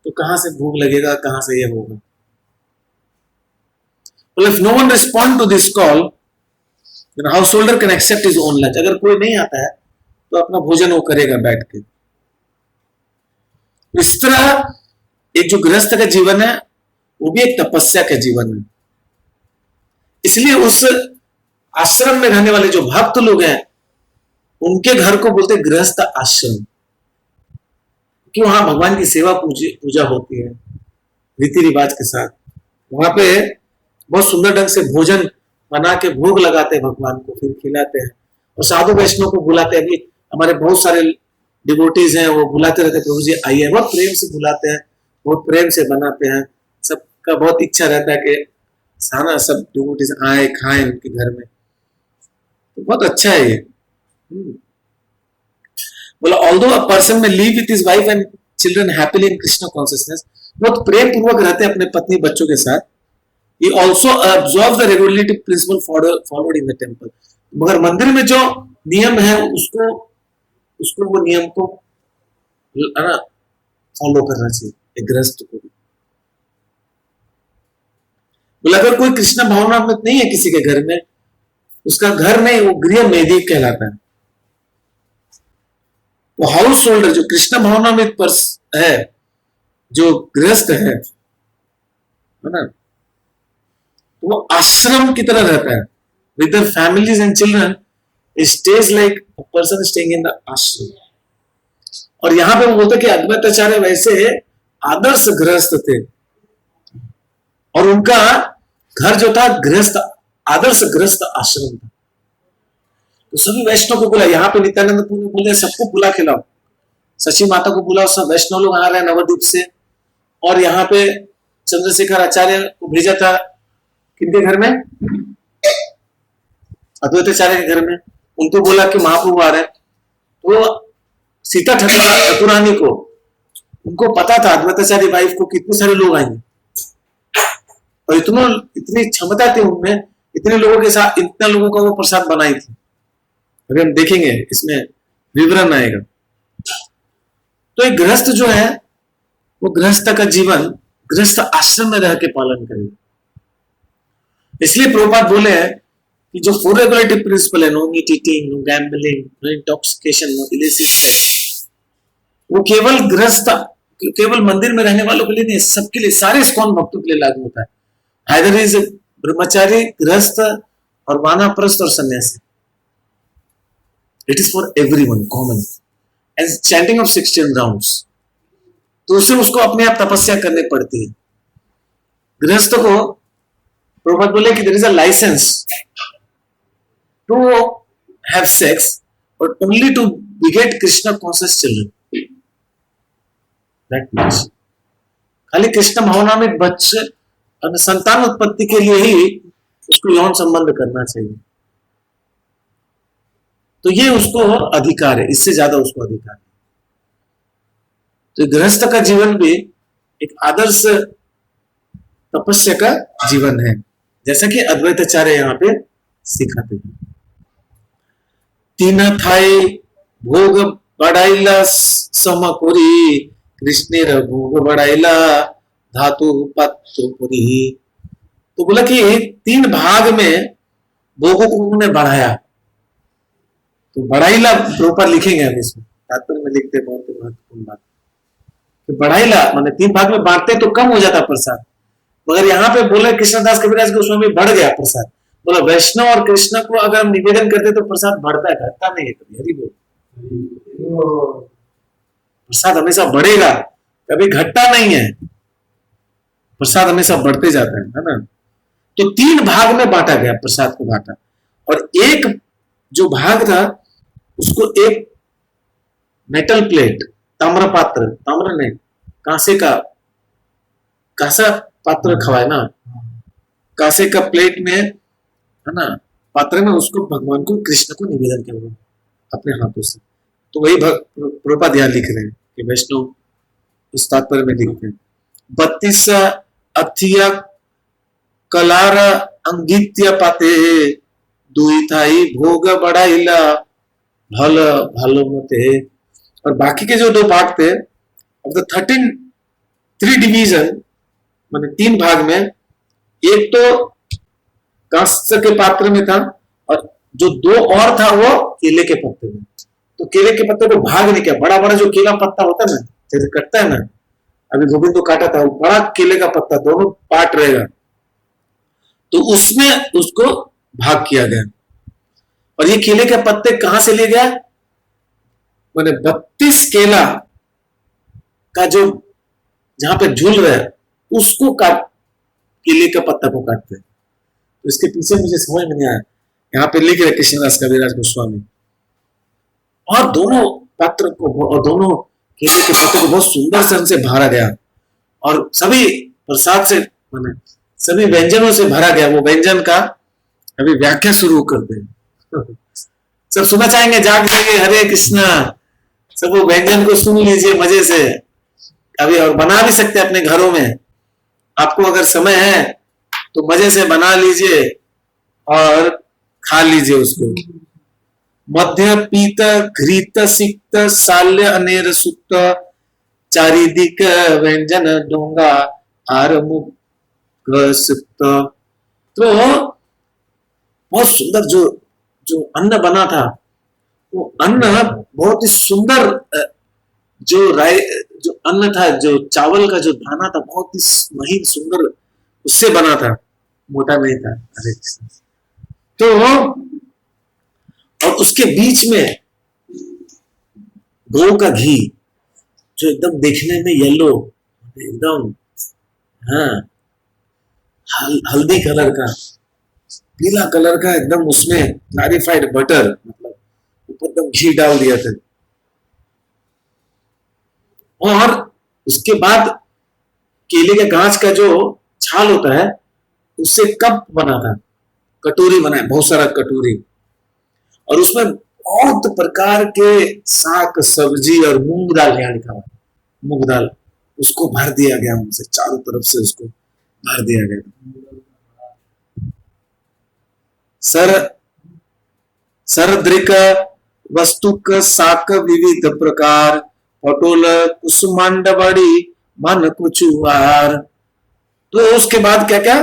तो कहां से भोग लगेगा, कहां से ये होगा। well, if no one respond to this call, then householder can accept his own lunch। अगर कोई नहीं आता है तो अपना भोजन वो करेगा बैठ के। इस तरह एक जो गृहस्थ का जीवन है वो भी एक तपस्या का जीवन है। इसलिए उस आश्रम में रहने वाले जो भक्त लोग हैं उनके घर को बोलते गृहस्थ आश्रम, कि वहां भगवान की सेवा पूजा होती है रीति रिवाज के साथ। वहां पे बहुत सुंदर ढंग से भोजन बना के भोग लगाते हैं भगवान को, फिर खिलाते हैं, और साधु वैष्णव को बुलाते हैं। अभी हमारे बहुत सारे डिवोटीज हैं, वो बुलाते रहते हैं प्रभु जी आइए, बहुत प्रेम से बुलाते हैं, बहुत प्रेम से बनाते हैं, सबका बहुत इच्छा रहता है कि सारा सब डिवोटीज आए खाएं उनके घर में, तो बहुत अच्छा है ये। बोला ऑल्दो अ पर्सन में live with his wife and children happily in Krishna consciousness, बहुत प्रेम पूर्वक रहते हैं अपने पत्नी बच्चों के साथ, He also observed the regulative principle followed in the temple. मगर मंदिर में जो नियम है उसको उसको वो नियम को है ना फॉलो करना चाहिए, एक गृहस्थ को भी। बोला अगर कोई कृष्ण भावनामृत नहीं है किसी के घर में, उसका घर नहीं, वो गृह मेदी कहलाता है। वो हाउस होल्डर जो कृष्ण भावनामृत पर है, जो गृहस्थ है ना, वो आश्रम की तरह रहता है with their families and children. It stays like a person staying in the ashram. और यहां पे वो बोलते कि अद्वैताचार्य वैसे आदर्श गृहस्थ थे और उनका घर जो था गृहस्थ आदर्श गृहस्थ आश्रम था। तो सभी वैष्णव को बुला, यहाँ पे नित्यानंद ने बोले सबको बुला खिलाओ, शशि माता को बुलाओ, सब वैष्णव लोग आ रहे हैं नवद्वीप से। और यहाँ पे चंद्रशेखर आचार्य को भेजा था किनके घर में, अद्वैताचार्य के घर में। उनको बोला कि महाप्रभु आ रहे हैं। तो सीता ठाकुरानी को, उनको पता था अद्वैताचार्य वाइफ को कितने सारे लोग आएंगे और इतनी क्षमता थी उनमें, इतने लोगों के साथ इतना लोगों का वो प्रसाद बनाई थी। अभी हम देखेंगे इसमें विवरण आएगा। तो एक गृहस्थ जो है वो गृहस्थ का जीवन गृहस्थ आश्रम में रह के पालन करेगा। इसलिए प्रभुपाद बोले हैं कि जो 4 रेगुलेटिव प्रिंसिपल है, no meat eating, no gambling, no intoxication, no illicit sex, वो केवल गृहस्थ, केवल मंदिर में रहने वालों के लिए नहीं, सबके लिए, सारे इस्कॉन भक्तों के लिए लागू होता है। आइदर इज ब्रह्मचारी, गृहस्थ और वानप्रस्थ और सन्यासी। It is for everyone common as chanting of 16 rounds. तो उसे उसको अपने आप तपस्या करनी पड़ती है। गृहस्थ को प्रभुपाद बोले कि there is a licence to have sex but only to beget Krishna conscious children, that much. खाली कृष्ण भावना में बच्चे संतान उत्पत्ति के लिए ही उसको यौन संबंध करना चाहिए। तो ये उसको अधिकार है, इससे ज्यादा उसको अधिकार है। तो गृहस्थ का जीवन भी एक आदर्श तपस्या का जीवन है, जैसा कि अद्वैताचार्य यहाँ पे सिखाते हैं। तीन थाई भोग बढ़ाइला समकुरी, कृष्णेर भोग बढ़ाइला धातु पत्रुपुरी। तो बोला कि 3 भाग में भोगों को उन्होंने बढ़ाया। तो बढ़ाइला प्रॉपर लिखेंगे हम इसमें, तात्पर्य में लिखते बहुत महत्वपूर्ण बात। तो बढ़ाइला माने 3 भाग में बांटते तो कम हो जाता प्रसाद, मगर यहाँ पे बोले कृष्णदास कबीरदास गोस्वामी बढ़ गया प्रसाद। बोला वैष्णव और कृष्ण को अगर हम निवेदन करते तो प्रसाद बढ़ता है, घटता नहीं है कभी। हरि बोल। प्रसाद हमेशा बढ़ेगा, कभी घटता नहीं है, प्रसाद हमेशा बढ़ते जाता है ना। तो 3 भाग में बांटा गया, प्रसाद को बांटा। और एक जो भाग था उसको एक मेटल प्लेट, ताम्र पात्र, ताम्र नहीं कांसे का, कांसा पात्र खवाए ना, कांसे का प्लेट में है ना, पात्र में उसको भगवान को, कृष्ण को निवेदन किया अपने हाथों से। तो वही प्रभुपाद यहाँ लिख रहे हैं कि वैष्णव उस तात्पर्य में लिखते हैं 32 अथिया कलार अंगित्य पाते दुई थाई भोग बढ़ाइला भल भालो मते। और बाकी के जो 2 भाग थे ऑफ द 3 डिवीजन माने 3 भाग में, एक तो कांस्य के पात्र में था और जो 2 और था वो केले के पत्ते में। तो केले के पत्ते को भाग नहीं किया, बड़ा बड़ा जो केला पत्ता होता है ना, जैसे कटता है ना, अभी गोविंद तो काटा था, वो बड़ा केले का पत्ता दोनों पार्ट रहेगा, तो उसमें उसको भाग किया गया। और ये केले के पत्ते कहां से ले गया, मैंने 32 केला का जो जहां पे झूल रहा है उसको काट, केले का पत्ता को काटते हैं। तो इसके पीछे मुझे समझ में नहीं आया, यहाँ पे लिख रहे कृष्णदास कबीरदास गोस्वामी। और दोनों पात्र को और दोनों केले के पत्ते को बहुत सुंदर सन से भरा गया और सभी प्रसाद से माने सभी व्यंजनों से भरा गया। वो व्यंजन का अभी व्याख्या शुरू करते हैं। सब सुनना चाहेंगे, जाग जाएंगे, हरे कृष्णा, सब वो व्यंजन को सुन लीजिए मजे से अभी, और बना भी सकते हैं अपने घरों में। आपको अगर समय है तो मजे से बना लीजिए और खा लीजिए उसको। मध्य पीत घृत सिक्त साल्य अनेर सुक्त चारिदिक व्यंजन डोंगा आरमुख सिक्त। तो बहुत सुंदर जो जो अन्न बना था, वो अन्न बहुत ही सुंदर, जो राय जो अन्न था, जो चावल का जो दाना था, बहुत ही महीन सुंदर उससे बना था, मोटा नहीं था। अरे तो और उसके बीच में गौ का घी जो एकदम देखने में येलो, एकदम, हाँ, हल्दी कलर का, पीला कलर का, एकदम उसमें क्लैरिफाइड बटर, मतलब ऊपर एकदम घी डाल दिया था। और उसके बाद केले के गाछ का जो छाल होता है, उससे कप बना था, कटोरी बनाए, बहुत सारा कटोरी, और उसमें बहुत प्रकार के साग सब्जी और मूंग दाल, यहाँ लिखा हुआ मूंग दाल, उसको भर दिया गया, उनसे चारों तरफ से उसको भर दिया गया। सरदृक वस्तुक साक विविध प्रकार पटोल कुसुमांड बड़ी मन कुचुआर। तो उसके बाद क्या क्या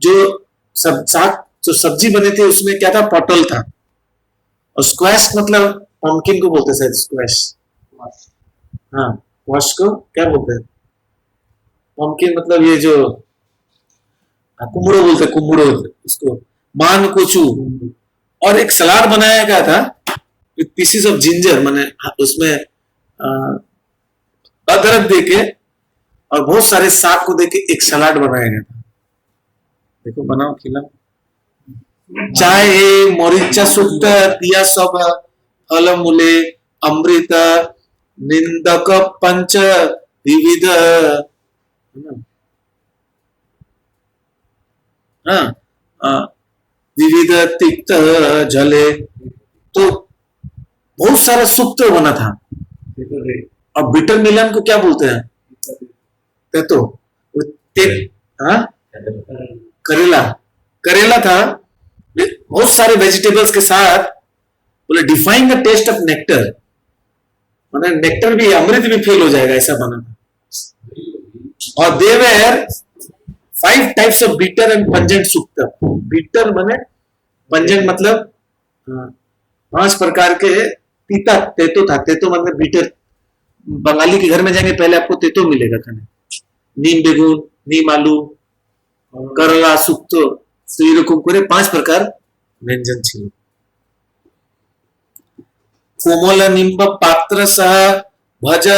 जो साग जो सब्जी बने थे उसमें क्या था, पटल था, और स्क्वैश मतलब पम्पकिन को बोलते हैं, स्क्वैश, हाँ, स्क्वैश को क्या बोलते हैं, पम्पकिन मतलब ये जो कुमड़ो बोलते हैं, कुमड़ो उसको, मान कोचू। और एक सलाद बनाया गया था विद पीसेस ऑफ जिंजर, माने उसमें अदरक देके और बहुत सारे साग को देके एक सलाद बनाया गया था। देखो बनाओ, खिलाओ। चाय मरीचा सुक्त दिया सब फल मूले अमृत निंदक पंच विविध, विविध तिक्त जले। तो बहुत सारा सुक्त बना था। और बिटर मिलन को क्या बोलते हैं, तेतो, हाँ, करेला, करेला था, बहुत सारे वेजिटेबल्स के साथ। बोले define the taste of nectar, माने नेक्टर भी, अमृत भी फेल हो जाएगा, ऐसा बना था। और they were 5 types of bitter and pungent shukto. Bitter माने, पंजेंट मतलब 5 प्रकार के तीता, तेतो था, तेतो मतलब बिटर। बंगाली के घर में जाएंगे पहले आपको तेतो मिलेगा खाने, नीम बेगुन, नीम आलू, करला सुक्त। तो ये रकम करे 5 प्रकार व्यंजन छिलो। कोमल निम्ब पात्र सह भज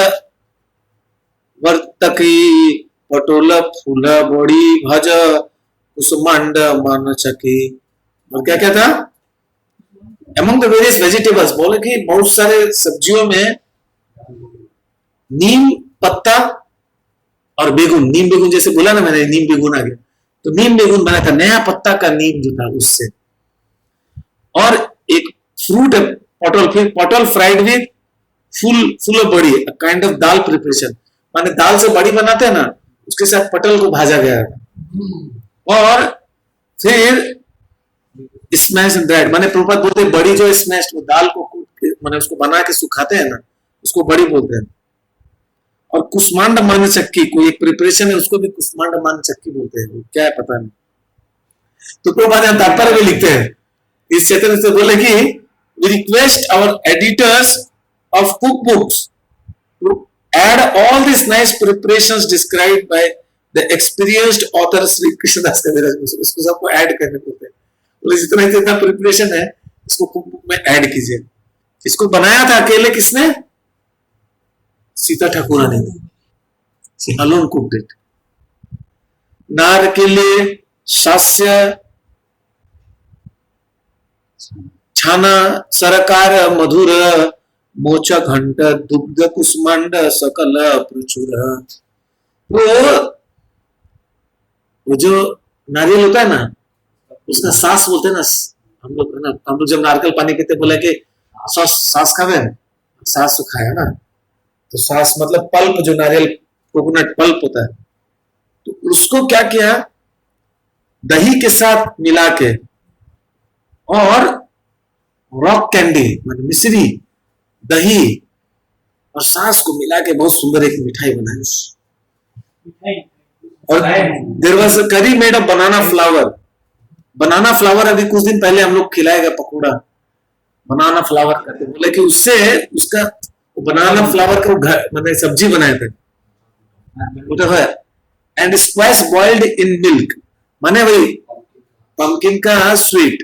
वर्तकी पटोल फूल बड़ी भज कुसुमांड मान चकी। और क्या क्या था, among the various vegetables, बोले कि बहुत सारे सब्जियों में नीम पत्ता और बेगुन, नीम बेगुन जैसे बोला ना मैंने, नीम बेगुन आ गया, तो नीम बेगुन बना था, नया पत्ता का नीम जो था उससे। और एक फ्रूट है पटल, फिर पटल फ्राइड विद फुल बड़ी, काइंड ऑफ दाल प्रिपरेशन, माने दाल से बड़ी बनाते हैं ना, उसके साथ पटल को भाजा गया है। और फिर स्मैश ड्राइड, माने प्रभुपाद बोलते हैं बड़ी जो स्मैश, वो दाल को कूट के माने उसको बना के सुखाते हैं ना, उसको बड़ी बोलते हैं। और कुष्मांड मान चक्की, कोई एक प्रिपरेशन है, उसको भी कुष्मांड मान चक्की बोलते हैं, क्या है पता नहीं। तो प्रभुपाद यहाँ तात्पर्य में लिखते हैं, इस चैतन्य से बोले कि we request our editors of cookbooks to add all these nice preparations described by the experienced author Sri Krishnadas Kaviraj, इसको सबको ऐड करने पड़ते हैं। बोले जितना जितना प्रिपरेशन है इसको कुकबुक में ऐड कीजिए। इसको बनाया था अकेले किसने, सीता ठाकुरानी ने, she alone cooked it। नार के लिए शास्य छाना सरकार मधुर मोचा घंट दुग्ध कुष्मांड सकल प्रचुर। वो जो नारियल होता है ना, उसका सास बोलते हैं ना, हम लोग जब नारियल पानी पीते बोले कि सास खावे, सास तो खाया ना, तो सास मतलब पल्प, जो नारियल कोकोनट पल्प होता है, तो उसको क्या किया, दही के साथ मिला के, और रॉक कैंडी मतलब मिश्री, दही और सांस को मिला के बहुत सुंदर एक मिठाई बनाई। और देयर वाज अ करी made of banana flower. Banana flower अभी कुछ दिन पहले हम लोग खिलाएगा पकौड़ा, बनाना फ्लावर करते बोले कि उससे उसका बनाना फ्लावर का मतलब सब्जी बनाए थे वो है। And squash boiled in milk, माने वही पंपकिन का स्वीट,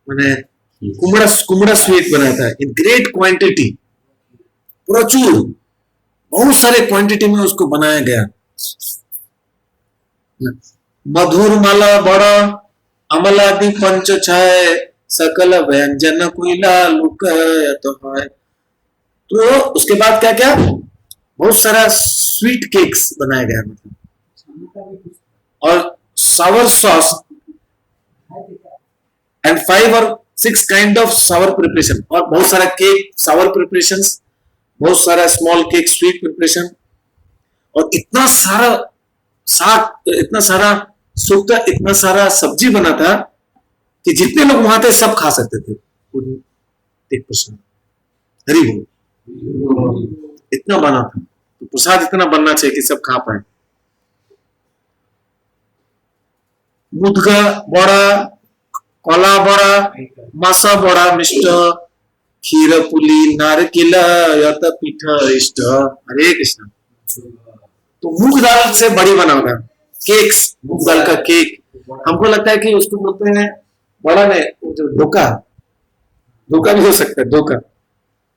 माने कुमड़ा कुमड़ा स्वीट बनाया था इन ग्रेट क्वांटिटी, प्रचुर बहुत सारे क्वांटिटी में उसको बनाया गया। मधुर माला बड़ा अमलादि पंच छाय सकल व्यंजन कोइला लुक तो है। तो उसके बाद क्या क्या बहुत सारा स्वीट केक्स बनाया गया, मतलब और सावर सॉस एंड 5 और 6 काइंड ऑफ सावर प्रिपरेशन, और बहुत सारा केक सावर प्रिपरेशंस, बहुत सारा स्मॉल केक स्वीट प्रिपरेशन, और इतना सारा साग, इतना सारा सूखा, इतना सारा सब्जी बना था कि जितने लोग वहां थे सब खा सकते थे। 1% हरी बोल, इतना बना था। तो प्रसाद इतना बनना चाहिए कि सब खा पाए। मुदगा बड़ा, कला बड़ा, मासा बड़ा मिष्ट, खीर पुली नारकिल यत पीठ इष्ट। हरे कृष्ण। तो मूंग दाल से बड़ी बनाना, केक्स, मूंग दाल का केक, हमको लगता है कि उसको बोलते हैं बड़ा नहीं, जो धोखा, धोखा भी हो सकता है, धोखा।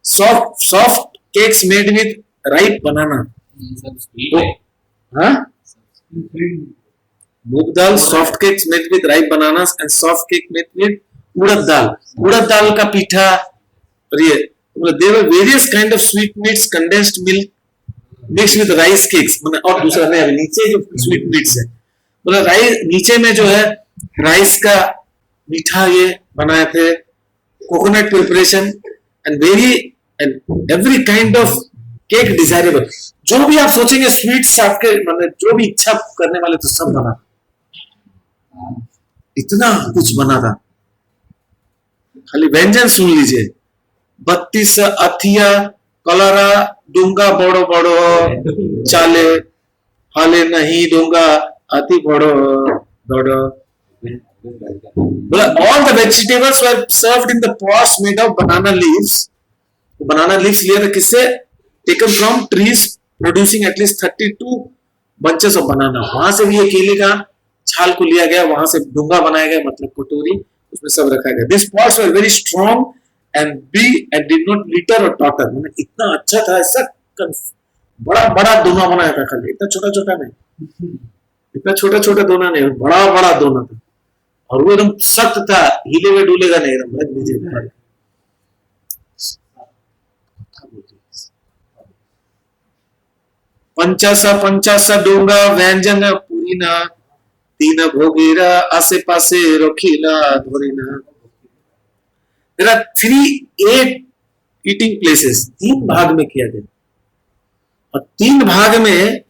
Soft soft cakes made with ripe banana. हाँ, मूंग दाल, soft cakes made with ripe bananas and soft cake made with urad dal, उड़द दाल का पीठा। और ये there were various kind of sweetmeats, condensed milk mix with rice cakes, मतलब और दूसरा नहीं, अभी नीचे जो स्वीट मीट्स है, मतलब राइस नीचे में जो है राइस का मीठा ये बनाए थे, coconut preparation and very and every kind of cake desirable. जो भी आप सोचेंगे स्वीट्स आपके, मतलब जो भी इच्छा करने वाले तो सब बना, इतना कुछ बना था। खाली व्यंजन सुन लीजिए, 32 अथिया कलरा दूंगा बड़ो बड़ो चाले, हाले नहीं दूंगा अति बड़ो बड़ो। All the vegetables were served in the pots made of banana leaves. Banana leaves लिया था किससे? Taken from trees producing at least 32 bunches of banana. वहां से भी ये केले का छाल को लिया गया, वहां से डूंगा बनाया गया, मतलब कटोरी, उसमें सब रखा गया। These pots were very strong and big and did not litter or totter. मतलब इतना अच्छा था, ऐसा बड़ा बड़ा दोना बनाया था, खाली इतना छोटा छोटा नहीं, इतना छोटा छोटा दोना नहीं, बड़ा बड़ा दोना था, और वो एकदम सख्त था, हिले में डूलेगा नहीं, एकदम। पंचासा डोंगा व्यंजन पूरीना, तीन भोगीरा आसे पासे रोखीला धोरीना। There are 8 eating places, 3 भाग में किया गया, और 3 भाग में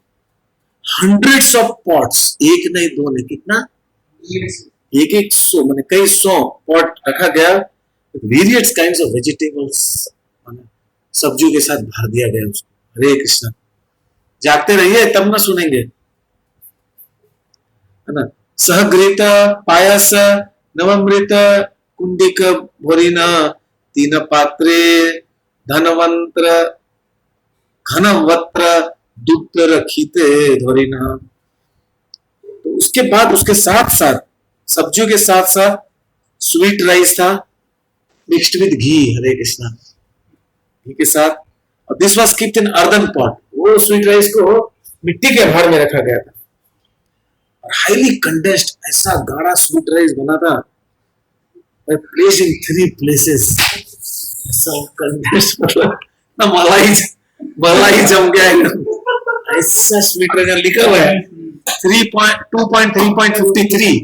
hundreds of pots, एक नहीं दो नहीं, कितना, एक 100, मैंने कई 100 पॉट रखा गया, वेरियस काइंड्स ऑफ वेजिटेबल्स, सब्जियों के साथ भर दिया गया उसको। हरे कृष्ण। जागते रहिए तब ना सुनेंगे, है ना। सहगृत पायस नवमृत कुंडिक भोरिना, 3 पात्रे धनवंत्र घनवत्र दुग्ध रखीते धोरिना। तो उसके बाद उसके साथ साथ सब्जियों के साथ साथ स्वीट राइस था मिक्स्ड विद घी। हरे कृष्णा। घी के साथ, और this was keeped in earthen pot, वो स्वीट राइस को मिट्टी के भाड़ में रखा गया था, और हाईली कंडेंस्ड, ऐसा गाढ़ा स्वीट राइस बना था, प्लेस इन 3 प्लेसेस, ऐसा कंडेंस्ड, मतलब ना मलाई जम गया एकदम, ऐसा स्वीट राइस लिखा हुआ है 2.3.53,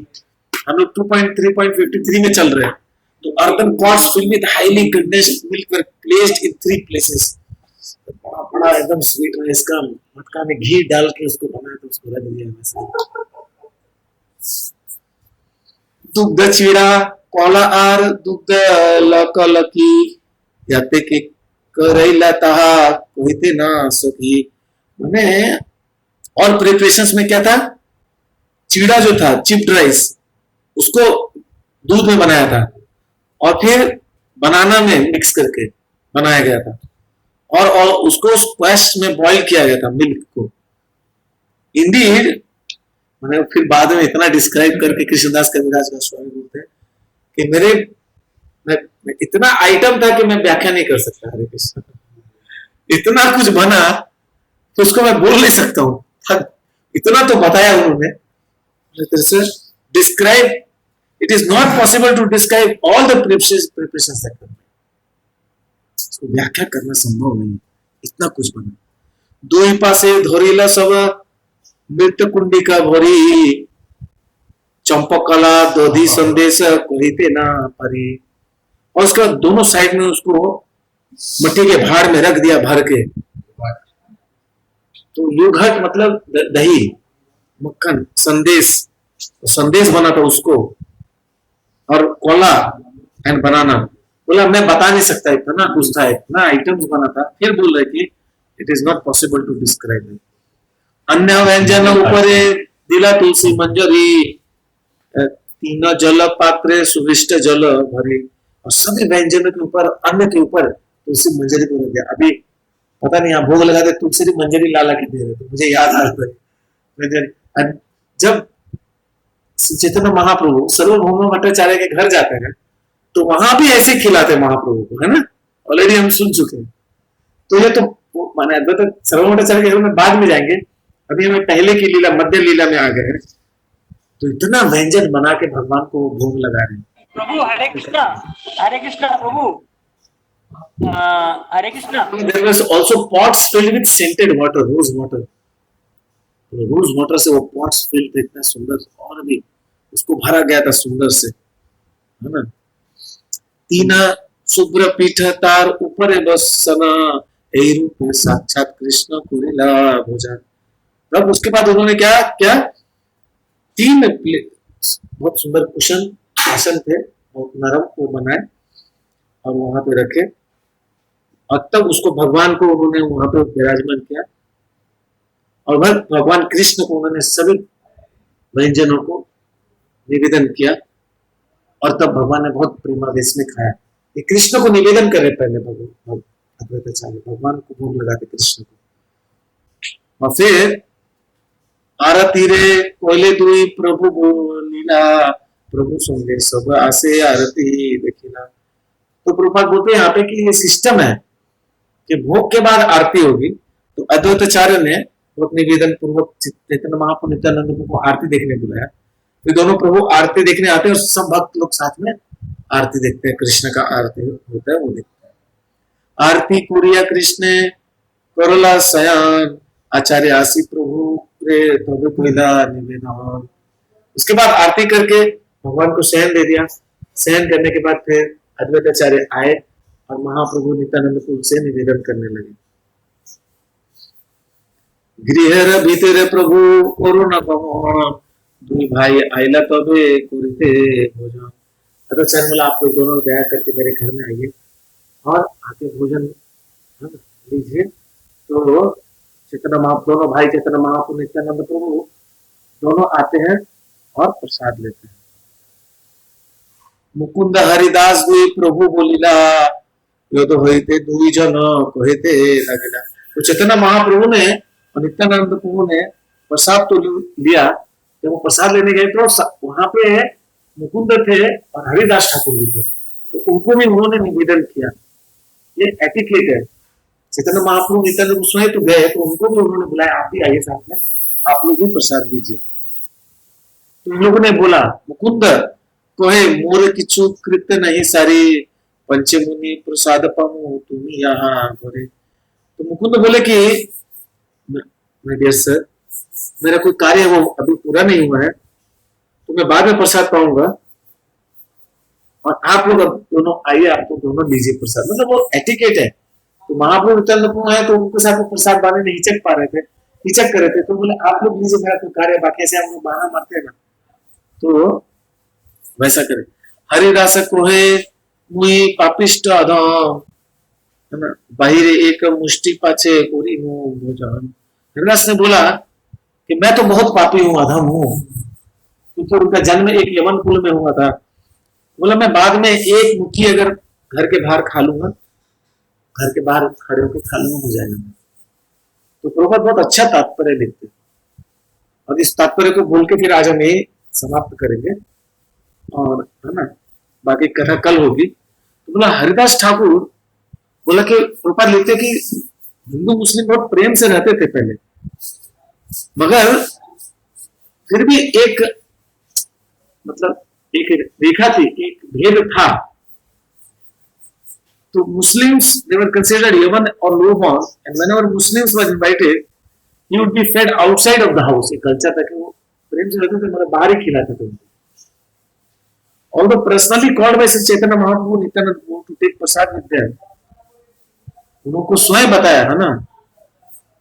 हम लोग 2.3.53 में चल रहे हैं। तो urban pots filled with highly condensed milk were placed in 3 places. बड़ा बड़ा एकदम स्वीट राइस का मटका में घी डाल के उसको बनाया, तो उसको रख दिया वैसे। दुग्ध चिड़ा कोला आर दुग्ध लकलकी याते के करैला ताहा कहते ना सकी। मैंने और प्रिपरेशंस में क्या था, चीड़ा जो था चिप्ड राइस उसको दूध में बनाया था और फिर बनाना में मिक्स करके बनाया गया था और उसको स्क्वैश में बॉईल किया गया था मिल्क को। इंडीड मैंने फिर बाद में इतना डिस्क्राइब करके कृष्णदास कविराज गोस्वामी बोलते हैं कि मैं इतना आइटम था कि मैं व्याख्या नहीं कर सकता। हरे कृष्ण, इतना कुछ बना तो उसको मैं बोल नहीं सकता हूँ, इतना तो बताया उन्होंने। Describe, it is not possible to describe all the preparations that were, इसको व्याख्या करना संभव नहीं, इतना कुछ बना। दुई पासे धरिला सब मृत कुंडिका भरी चंपकला दधी संदेश कहते ना परी। और उसके बाद दोनों साइड में उसको मट्टी के भाड़ में रख दिया भर के। तो युघट मतलब दही मक्खन, संदेश, संदेश बना था उसको, और कोला एंड बनाना। बोला मैं बता नहीं सकता, इतना कुछ था, इतना आइटम्स बना था। फिर बोल रहे कि it is not possible to describe it. अन्य व्यंजन ऊपरे दिला तुलसी मंजरी तीन जल पात्रे सुविष्ट जल भरे। और सभी व्यंजनों के ऊपर, अन्न के ऊपर तुलसी मंजरी को रख दिया। अभी पता नहीं, यहाँ भोग लगाते तुलसी मंजरी लाला के दे रहे थे, मुझे याद आ रहा है। जब चैतन्य महाप्रभु सर्वभौम भट्टाचार्य के घर जाते हैं तो वहां भी ऐसे खिलाते महाप्रभु को, है ना, ऑलरेडी हम सुन चुके हैं। तो ये तो माने अद्वैत सर्वभौम भट्टाचार्य के घर में बाद में जाएंगे, अभी हमें पहले की लीला, मध्य लीला में आ गए हैं। तो इतना व्यंजन बना के भगवान को भोग लगा रहे हैं। प्रभु हरे कृष्णा प्रभु हरे Krishna. There was also pots filled with scented water, rose water. Rose water से वो पॉट्स फिल्ड थे इतना सुंदर, और भी उसको भरा गया था सुंदर से, है ना। तीना शुभ्र पीठ तार ऊपर बसना ए रूप साक्षात कृष्ण कुरिला भोजन। तब उसके बाद उन्होंने क्या क्या, तीन बहुत सुंदर कुशन आसन थे, बहुत नरम वो बनाए और वहां पे रखे, और तब उसको भगवान को उन्होंने वहां पे विराजमान किया। और भगवान कृष्ण को उन्होंने सभी व्यंजनों को निवेदन किया, और तब भगवान ने बहुत प्रेमावेश में खाया। ये कृष्ण को निवेदन करे पहले भगवान अद्वैताचार्य, भगवान को भोग लगाते कृष्ण को। और फिर आरती रे कोयले दुई प्रभु लीला प्रभु संगे सब आसे आरती देखिला। तो प्रभुपाद बोलते हैं यहाँ पे कि ये सिस्टम है कि भोग के बाद आरती होगी। तो अद्वैताचार्य ने बहुत निवेदन पूर्वक चैतन्य महाप्रभु नित्यानंद प्रभु को आरती देखने बुलाया। तो दोनों प्रभु आरती देखने आते हैं और सब भक्त लोग साथ में आरती देखते हैं, कृष्ण का आरती होता है वो देखते हैं। आरती कुरिया कृष्ण करोला सयान आचार्य आसी प्रभु रे तब कोइला निवेदन। उसके बाद आरती करके भगवान को शयन दे दिया। शयन करने के बाद फिर अद्वैताचार्य आए और महाप्रभु नित्यानंद प्रभु से निवेदन करने लगे। गृहर भीतर प्रभु करुणा कमन दुई भाई आइला तबे करिते भोजन। अद्वैताचार्य बोला आप लोग दोनों दया करके मेरे घर में आइए और आके भोजन लीजिए। तो चैतन्य महाप्रभु, दोनों भाई चैतन्य महाप्रभु नित्यानंद प्रभु दोनों आते हैं और प्रसाद लेते हैं। मुकुंद हरिदास दुई प्रभु बोलिला योद होइते दुई जन कहते लगिला। तो चैतन्य महाप्रभु ने और नित्यानंद प्रभु ने प्रसाद तो लिया। जब वो प्रसाद लेने गए तो वहां पे मुकुंद थे और हरिदास ठाकुर भी थे, तो उनको भी उन्होंने निवेदन किया। ये एटिकेट है। चैतन्य महाप्रभु नित्यानंद स्वयं तो गए तो उनको भी उन्होंने बुलाया, आप भी आइए साथ में, आप लोग भी प्रसाद दीजिए। तो इन लोगों ने बोला मुकुंद कहे मोर किछु कृत्य नहीं सारी पंचमुनि प्रसाद पामु तुम यहाँ घरे। तो मुकुंद बोले कि डियर सर, मेरा कोई कार्य वो अभी पूरा नहीं हुआ है, तो मैं बाद में प्रसाद पाऊंगा, और आप लोग दोनों आइए, आप लोग दोनों लीजिए प्रसाद। मतलब वो एटिकेट है। तो महाप्रभु नित्यानंद प्रभु आए तो उनके साथ प्रसाद पाने नहीं हिचक पा रहे थे, हिचक कर रहे थे, तो बोले आप लोग लीजिए, मेरा कोई कार्य बाकी, ऐसे हम लोग बहाना मारते हैं ना। तो वैसा करे। हरिदास कोहे मुई पापिष्ट अधम, है ना, बाहिर एक मुष्टि पाछे पूरी हूँ भोजन। हरिदास ने बोला कि मैं तो बहुत पापी हूँ, अधम हूँ, क्योंकि उनका जन्म एक यमन कुल में हुआ था। बोला मैं बाद में एक मुट्ठी अगर घर के बाहर खा लूंगा, घर के बाहर खड़े होकर खा लूंगा, हो जाएगा। तो प्रभुपाद बहुत अच्छा तात्पर्य लिखते हैं, और इस तात्पर्य को बोल के फिर आज हम यही समाप्त करेंगे, और है ना, बाकी कथा कल होगी। तो बोला हरिदास ठाकुर बोला कि प्रभुपाद लिखते कि हिंदू मुस्लिम बहुत प्रेम से रहते थे पहले, मगर फिर भी एक मतलब एक रेखा थी, एक भेद था। तो Muslims they were considered even or low born, and whenever Muslims were invited, he would be fed outside of the house. एक कल्चर था कि वो प्रेम से रहते थे, मतलब बाहर ही खिलाते थे उनको। Although personally called by Sri Chaitanya Mahaprabhu Nityananda to take prasad with them, उनको स्वयं बताया है ना।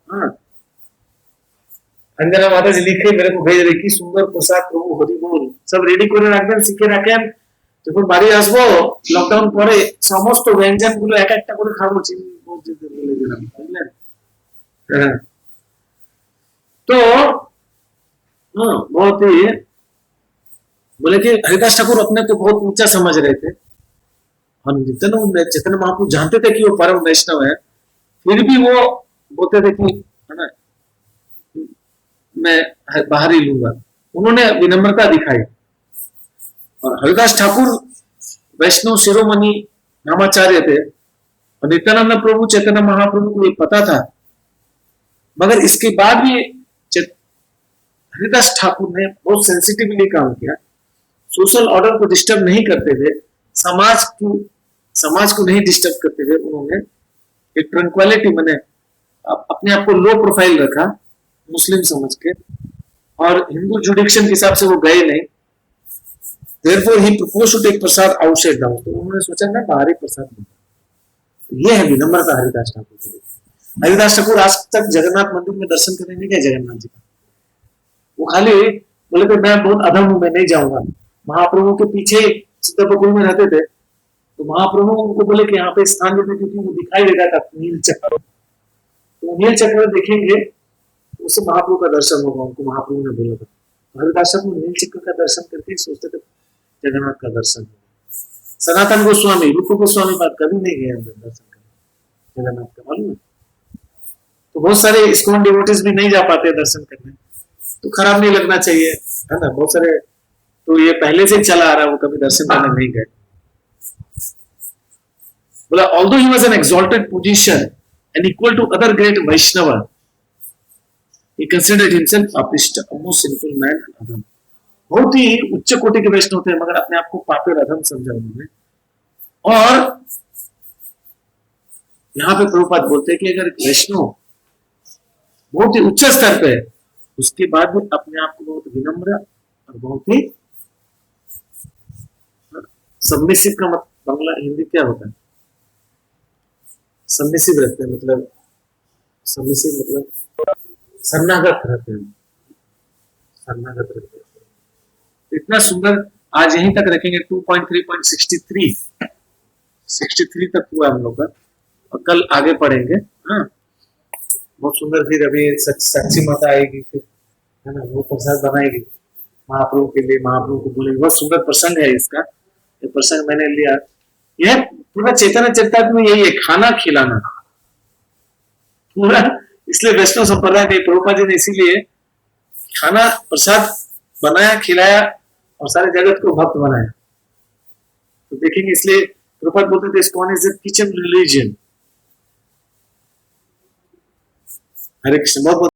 हाँ, अंजना माता जी लिखे मेरे को भेज रही कि सुंदर प्रसाद प्रभु हरि बोल सब रेडी করে রাখবেন, শিখে রাখেন, যখন বাড়ি আসবো লকডাউন পরে সমস্ত ব্যঞ্জন গুলো এক একটা করে খাবো, চিনি বলে দিলাম, বুঝলেন? হ্যাঁ, तो हाँ, बहुत ही बोले कि हरिदास ठाकुर अपने को बहुत ऊंचा समझ रहे थे, और नित्यानंद चैतन्य महाप्रभु जानते थे कि वो परम वैष्णव है, फिर भी वो बोलते थे कि है ना मैं बाहर ही लूंगा। उन्होंने विनम्रता दिखाई, और हरिदास ठाकुर वैष्णव शिरोमणि नामाचार्य थे, और नित्यानंद प्रभु चैतन्य महाप्रभु को ये पता था, मगर इसके बाद भी हरिदास ठाकुर ने बहुत सेंसिटिवली काम किया, सोशल ऑर्डर को डिस्टर्ब नहीं करते थे, समाज को नहीं डिस्टर्ब करते थे। उन्होंने एक ट्रंक्वालिटी मैंने अपने आप को लो प्रोफाइल रखा मुस्लिम समझ के, और हिंदू जुडिक्शन के हिसाब से वो गए नहीं। Therefore he proposed to take Prasad outside the house। तो उन्होंने सोचा मैं बाहर ही प्रसाद दूंगा। ये है विनम्रता हरिदास ठाकुर की। हरिदास ठाकुर आज तक जगन्नाथ मंदिर में दर्शन करने नहीं गए जगन्नाथ जी का, वो खाली बोले थे मैं बहुत अधम हूं, मैं नहीं जाऊंगा। महाप्रभु के पीछे सिद्धपकुल में रहते थे, तो महाप्रभु उनको बोले कि यहाँ पे स्थान देते, क्योंकि वो दिखाई देता था नील चक्र, तो नील चक्र देखेंगे उससे महाप्रभु का दर्शन होगा, उनको महाप्रभु ने बोला था। हरिदास ठाकुर नील चक्र का दर्शन करके सोचते थे जगन्नाथ का दर्शन होगा। सनातन गोस्वामी, रूप गोस्वामी बात कभी नहीं गए अंदर दर्शन करने जगन्नाथ का, मालूम है? तो बहुत सारे इस्कॉन डिवोटीज भी नहीं जा पाते दर्शन करने, तो खराब नहीं लगना चाहिए, है ना। बहुत सारे तो ये पहले से चला आ रहा है, वो कभी दर्शन करने नहीं गए। बोला although he was an exalted position and equal to other great Vaishnava, he considered himself apishta, a most sinful man and अधम। बहुत ही उच्च कोटि के वैष्णव थे, मगर अपने आप को पापी और अधम समझा उन्होंने। और यहाँ पे प्रभुपाद बोलते हैं कि अगर वैष्णव बहुत ही उच्च स्तर पे है, उसके बाद भी अपने आप को बहुत विनम्र और बहुत ही सबमिसिव का मतलब बांग्ला हिंदी क्या होता है? सबमिसिव रहते हैं, मतलब सबमिसिव मतलब शरणागत रहते हैं, शरणागत रहते हैं। इतना सुंदर आज यहीं तक रखेंगे। 2.3.63 तक हुआ हम लोग का, और कल आगे पढ़ेंगे। हाँ, बहुत सुंदर। फिर अभी साक्षी माता आएगी, फिर है ना, वो प्रसाद बनाएगी महाप्रभु के लिए, महाप्रभु को बोलेगी। बहुत सुंदर प्रसंग है इसका, ये प्रसंग मैंने लिया। यह पूरा चैतन्य चरितामृत में यही है, खाना खिलाना पूरा। इसलिए वैष्णव संप्रदाय के प्रभुपाद जी ने इसीलिए खाना प्रसाद बनाया, खिलाया, और सारे जगत को भक्त बनाया। तो देखेंगे, इसलिए प्रभुपाद बोलते थे ISKCON is the kitchen religion. Hare Krishna. बहुत